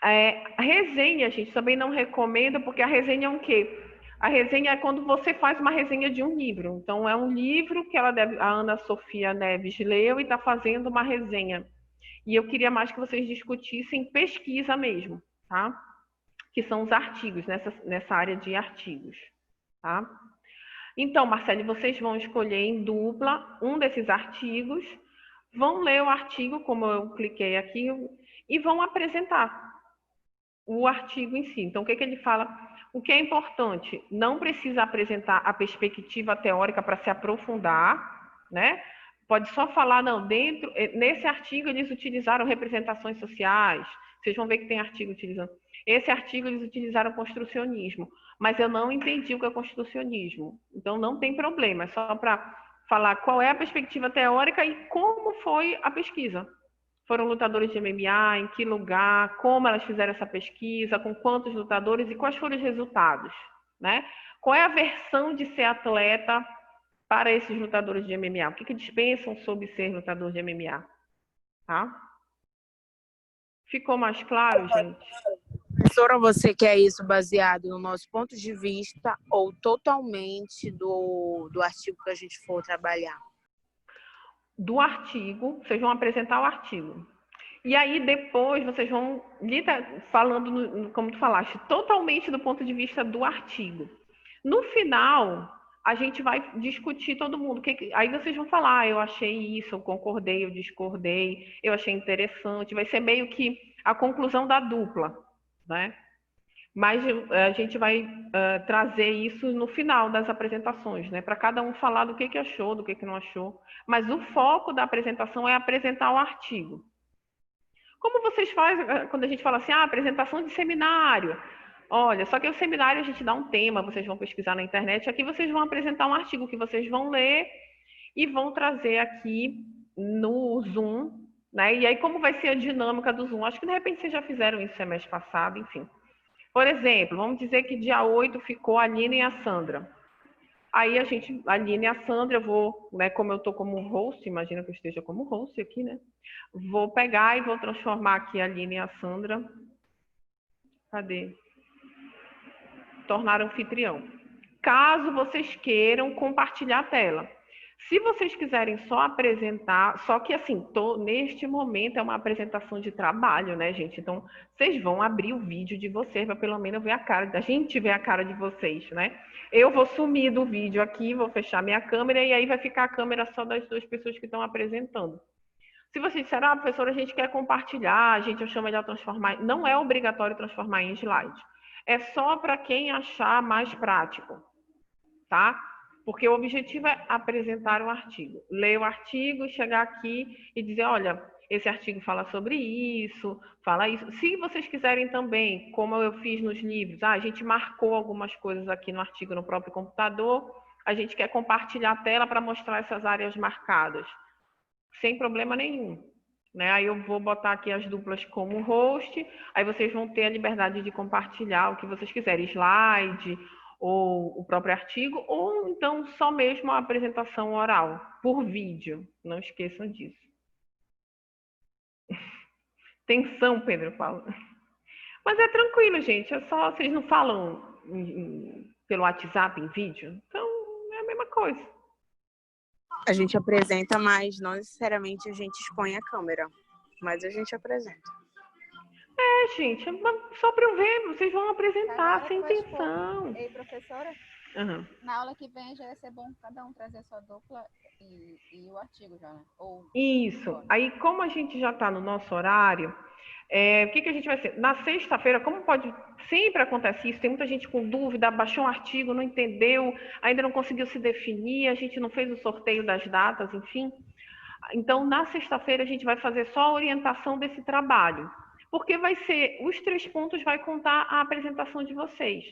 A resenha, gente, também não recomendo, porque a resenha é um quê? A resenha é quando você faz uma resenha de um livro. Então, é um livro que a Ana Sofia Neves leu e está fazendo uma resenha. E eu queria mais que vocês discutissem pesquisa mesmo, tá? Que são os artigos, nessa área de artigos, tá? Então, Marcele, vocês vão escolher em dupla um desses artigos, vão ler o artigo, como eu cliquei aqui, e vão apresentar o artigo em si. Então, o que ele fala? O que é importante? Não precisa apresentar a perspectiva teórica para se aprofundar, né? Pode só falar, não, nesse artigo eles utilizaram representações sociais, vocês vão ver que tem artigo utilizando. Esse artigo eles utilizaram construcionismo, mas eu não entendi o que é construcionismo. Então, não tem problema, é só para falar qual é a perspectiva teórica e como foi a pesquisa. Foram lutadores de MMA, em que lugar, como elas fizeram essa pesquisa, com quantos lutadores e quais foram os resultados, né? Qual é a versão de ser atleta para esses lutadores de MMA? O que eles pensam sobre ser lutador de MMA? Tá? Ficou mais claro, gente? Professora, você quer isso baseado no nosso ponto de vista ou totalmente do artigo que a gente for trabalhar? Do artigo, vocês vão apresentar o artigo. E aí depois vocês vão, falando, como tu falaste, totalmente do ponto de vista do artigo. No final, a gente vai discutir todo mundo. Aí vocês vão falar, eu achei isso, eu concordei, eu discordei, eu achei interessante. Vai ser meio que a conclusão da dupla, né? Mas a gente vai trazer isso no final das apresentações, né? Para cada um falar do que achou, do que não achou. Mas o foco da apresentação é apresentar o artigo. Como vocês fazem quando a gente fala assim, apresentação de seminário? Olha, só que o seminário a gente dá um tema, vocês vão pesquisar na internet, aqui vocês vão apresentar um artigo que vocês vão ler e vão trazer aqui no Zoom, né? E aí como vai ser a dinâmica do Zoom? Acho que de repente vocês já fizeram isso semestre passado, enfim. Por exemplo, vamos dizer que dia 8 ficou a Lina e a Sandra. Aí a Lina e a Sandra, eu vou, né, como eu estou como host, imagina que eu esteja como host aqui, né? Vou pegar e vou transformar aqui a Lina e a Sandra. Cadê? Tornar anfitrião. Caso vocês queiram compartilhar a tela. Se vocês quiserem só apresentar, só que assim, neste momento é uma apresentação de trabalho, né, gente? Então, vocês vão abrir o vídeo de vocês para pelo menos ver a cara, a gente ver a cara de vocês, né? Eu vou sumir do vídeo aqui, vou fechar minha câmera e aí vai ficar a câmera só das 2 pessoas que estão apresentando. Se vocês disserem, professora, a gente quer compartilhar, a gente achou melhor transformar, não é obrigatório transformar em slide. É só para quem achar mais prático, tá? Porque o objetivo é apresentar o artigo. Ler o artigo, chegar aqui e dizer, olha, esse artigo fala sobre isso, fala isso. Se vocês quiserem também, como eu fiz nos livros, a gente marcou algumas coisas aqui no artigo no próprio computador, a gente quer compartilhar a tela para mostrar essas áreas marcadas, sem problema nenhum. Né? Aí eu vou botar aqui as duplas como host, aí vocês vão ter a liberdade de compartilhar o que vocês quiserem, slide, ou o próprio artigo, ou então só mesmo a apresentação oral, por vídeo. Não esqueçam disso. Tensão, Pedro Paulo. Mas é tranquilo, gente. É só vocês não falam pelo WhatsApp em vídeo. Então, é a mesma coisa. A gente apresenta, mas não necessariamente a gente expõe a câmera. Mas a gente apresenta. É, gente. Só para eu ver, vocês vão apresentar Agora sem tu vai tensão. Ei, professora, Uhum. na aula que vem já ia ser bom cada um trazer a sua dupla e o artigo já, né? Ou Isso. Aí, como a gente já está no nosso horário, o que a gente vai ser? Na sexta-feira, como pode... Sempre acontece isso, tem muita gente com dúvida, baixou um artigo, não entendeu, ainda não conseguiu se definir, a gente não fez o sorteio das datas, enfim. Então, na sexta-feira, a gente vai fazer só a orientação desse trabalho. Porque vai ser... Os 3 pontos vai contar a apresentação de vocês.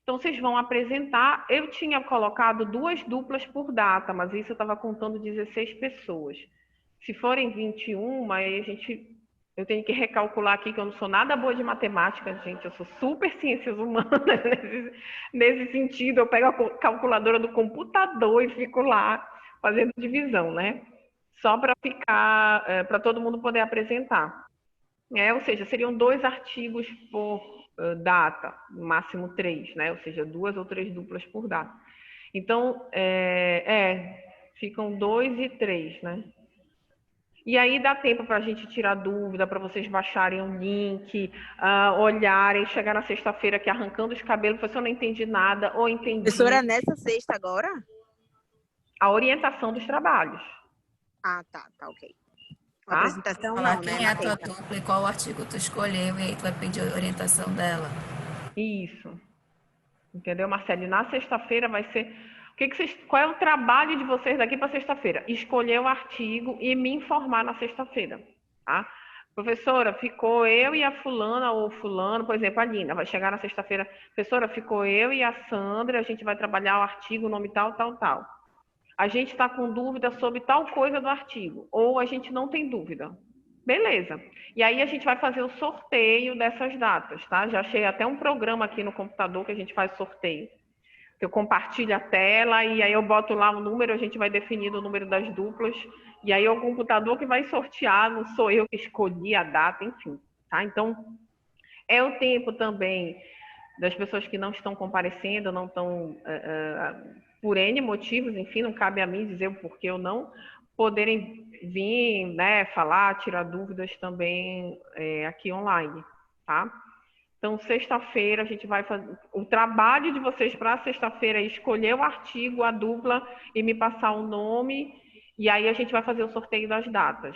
Então, vocês vão apresentar. Eu tinha colocado 2 duplas por data, mas isso eu estava contando 16 pessoas. Se forem 21, aí eu tenho que recalcular aqui, que eu não sou nada boa de matemática, gente. Eu sou super ciências humanas nesse sentido. Eu pego a calculadora do computador e fico lá fazendo divisão, né? Só para ficar, para todo mundo poder apresentar. Ou seja, seriam 2 artigos por data, no máximo 3, né? Ou seja, 2 ou 3 duplas por data. Então, ficam 2 e 3, né? E aí dá tempo para a gente tirar dúvida, para vocês baixarem um link, olharem, chegar na sexta-feira aqui arrancando os cabelos, porque eu não entendi nada, ou entendi. Professora, nessa sexta agora? A orientação dos trabalhos. Ah, tá, ok. Tá? Apresentação Falar não, quem né? é a tua dupla e qual artigo tu escolheu, e aí tu vai pedir a orientação dela. Isso. Entendeu, Marcelo? E na sexta-feira vai ser... Qual é o trabalho de vocês daqui para sexta-feira? Escolher o artigo e me informar na sexta-feira, tá? Professora, ficou eu e a fulana ou fulano, por exemplo, a Lina, vai chegar na sexta-feira. Professora, ficou eu e a Sandra, a gente vai trabalhar o artigo, o nome tal, tal, tal. A gente está com dúvida sobre tal coisa do artigo, ou a gente não tem dúvida. Beleza. E aí a gente vai fazer o sorteio dessas datas, tá? Já achei até um programa aqui no computador que a gente faz sorteio. Eu compartilho a tela e aí eu boto lá o número, a gente vai definindo o número das duplas, e aí é o computador que vai sortear, não sou eu que escolhi a data, enfim, tá? Então, é o tempo também das pessoas que não estão comparecendo, não estão, por N motivos, enfim, não cabe a mim dizer o porquê ou não, poderem vir, né, falar, tirar dúvidas também aqui online, tá? Então, sexta-feira, a gente vai fazer... O trabalho de vocês para sexta-feira é escolher o artigo, a dupla, e me passar o nome, e aí a gente vai fazer o sorteio das datas,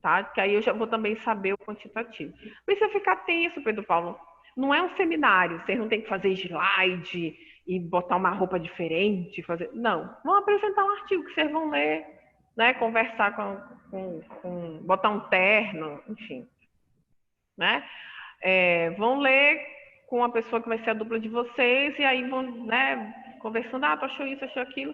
tá? Que aí eu já vou também saber o quantitativo. Não precisa ficar tenso, Pedro Paulo. Não é um seminário, vocês não tem que fazer slide e botar uma roupa diferente, fazer... Não, vão apresentar um artigo que vocês vão ler, né? Conversar botar um terno, enfim, né? Vão ler com a pessoa que vai ser a dupla de vocês, e aí vão, né, conversando, tu achou isso, achou aquilo,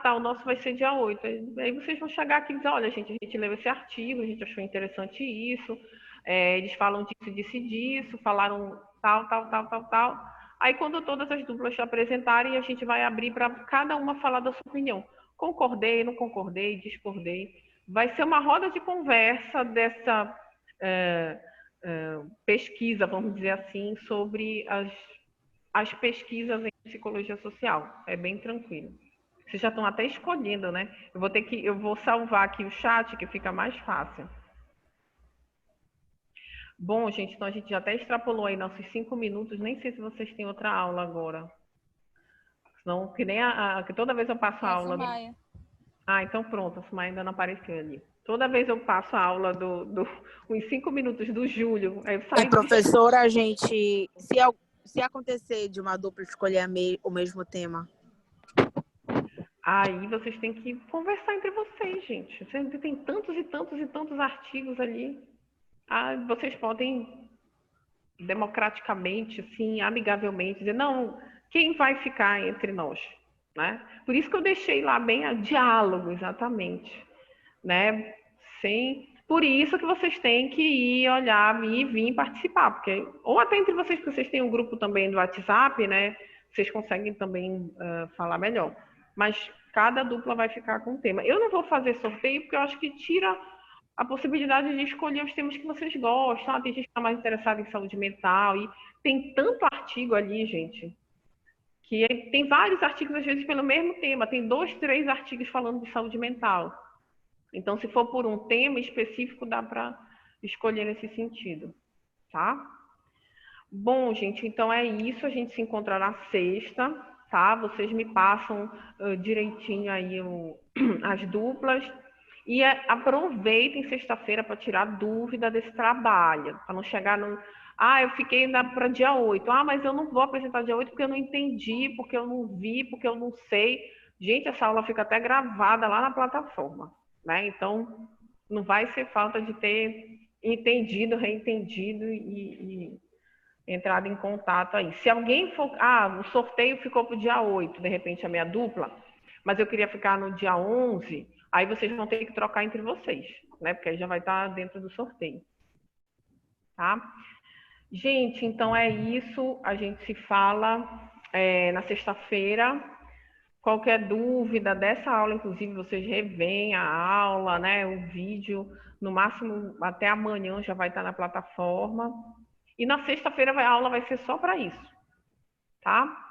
tá, o nosso vai ser dia 8. Aí vocês vão chegar aqui e dizer, olha, gente, a gente leu esse artigo, a gente achou interessante isso, eles falam disso e disso, falaram tal, tal, tal, tal, tal. Aí quando todas as duplas se apresentarem, a gente vai abrir para cada uma falar da sua opinião. Concordei, não concordei, discordei. Vai ser uma roda de conversa dessa... pesquisa, vamos dizer assim, sobre as pesquisas em psicologia social. É bem tranquilo. Vocês já estão até escolhendo, né? Eu vou salvar aqui o chat, que fica mais fácil. Bom, gente, então a gente já até extrapolou aí nossos 5 minutos. Nem sei se vocês têm outra aula agora. Senão, que nem que toda vez eu passo a aula... então pronto, a Sumaia ainda não apareceu ali. Toda vez eu passo a aula uns 5 minutos do Júlio. Aí eu saio professora, a gente... Se acontecer de uma dupla escolher o mesmo tema... Aí vocês têm que conversar entre vocês, gente. Você tem tantos e tantos e tantos artigos ali. Vocês podem democraticamente, assim, amigavelmente, dizer, não, quem vai ficar entre nós? Né? Por isso que eu deixei lá bem a diálogo, exatamente. Né? Por isso que vocês têm que ir olhar e vir participar, porque ou até entre vocês, porque vocês têm um grupo também do WhatsApp, né? Vocês conseguem também falar melhor. Mas cada dupla vai ficar com um tema. Eu não vou fazer sorteio porque eu acho que tira a possibilidade de escolher os temas que vocês gostam. Tem gente que está mais interessada em saúde mental e tem tanto artigo ali, gente, que tem vários artigos às vezes pelo mesmo tema. Tem 2, 3 artigos falando de saúde mental. Então, se for por um tema específico, dá para escolher nesse sentido, tá? Bom, gente, então é isso. A gente se encontra na sexta, tá? Vocês me passam direitinho aí as duplas. E aproveitem sexta-feira para tirar dúvida desse trabalho, para não chegar no... eu fiquei para dia 8. Mas eu não vou apresentar dia 8 porque eu não entendi, porque eu não vi, porque eu não sei. Gente, essa aula fica até gravada lá na plataforma. Né? Então, não vai ser falta de ter entendido, reentendido e entrado em contato aí. Se alguém for... o sorteio ficou para o dia 8, de repente a minha dupla, mas eu queria ficar no dia 11, aí vocês vão ter que trocar entre vocês, né? Porque aí já vai estar dentro do sorteio. Tá? Gente, então é isso. A gente se fala na sexta-feira. Qualquer dúvida dessa aula, inclusive, vocês revêem a aula, né? O vídeo, no máximo até amanhã já vai estar na plataforma. E na sexta-feira a aula vai ser só para isso, tá?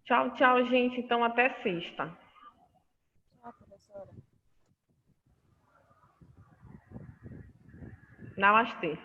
Tchau, tchau, gente. Então, até sexta. Tchau, professora. Namastê.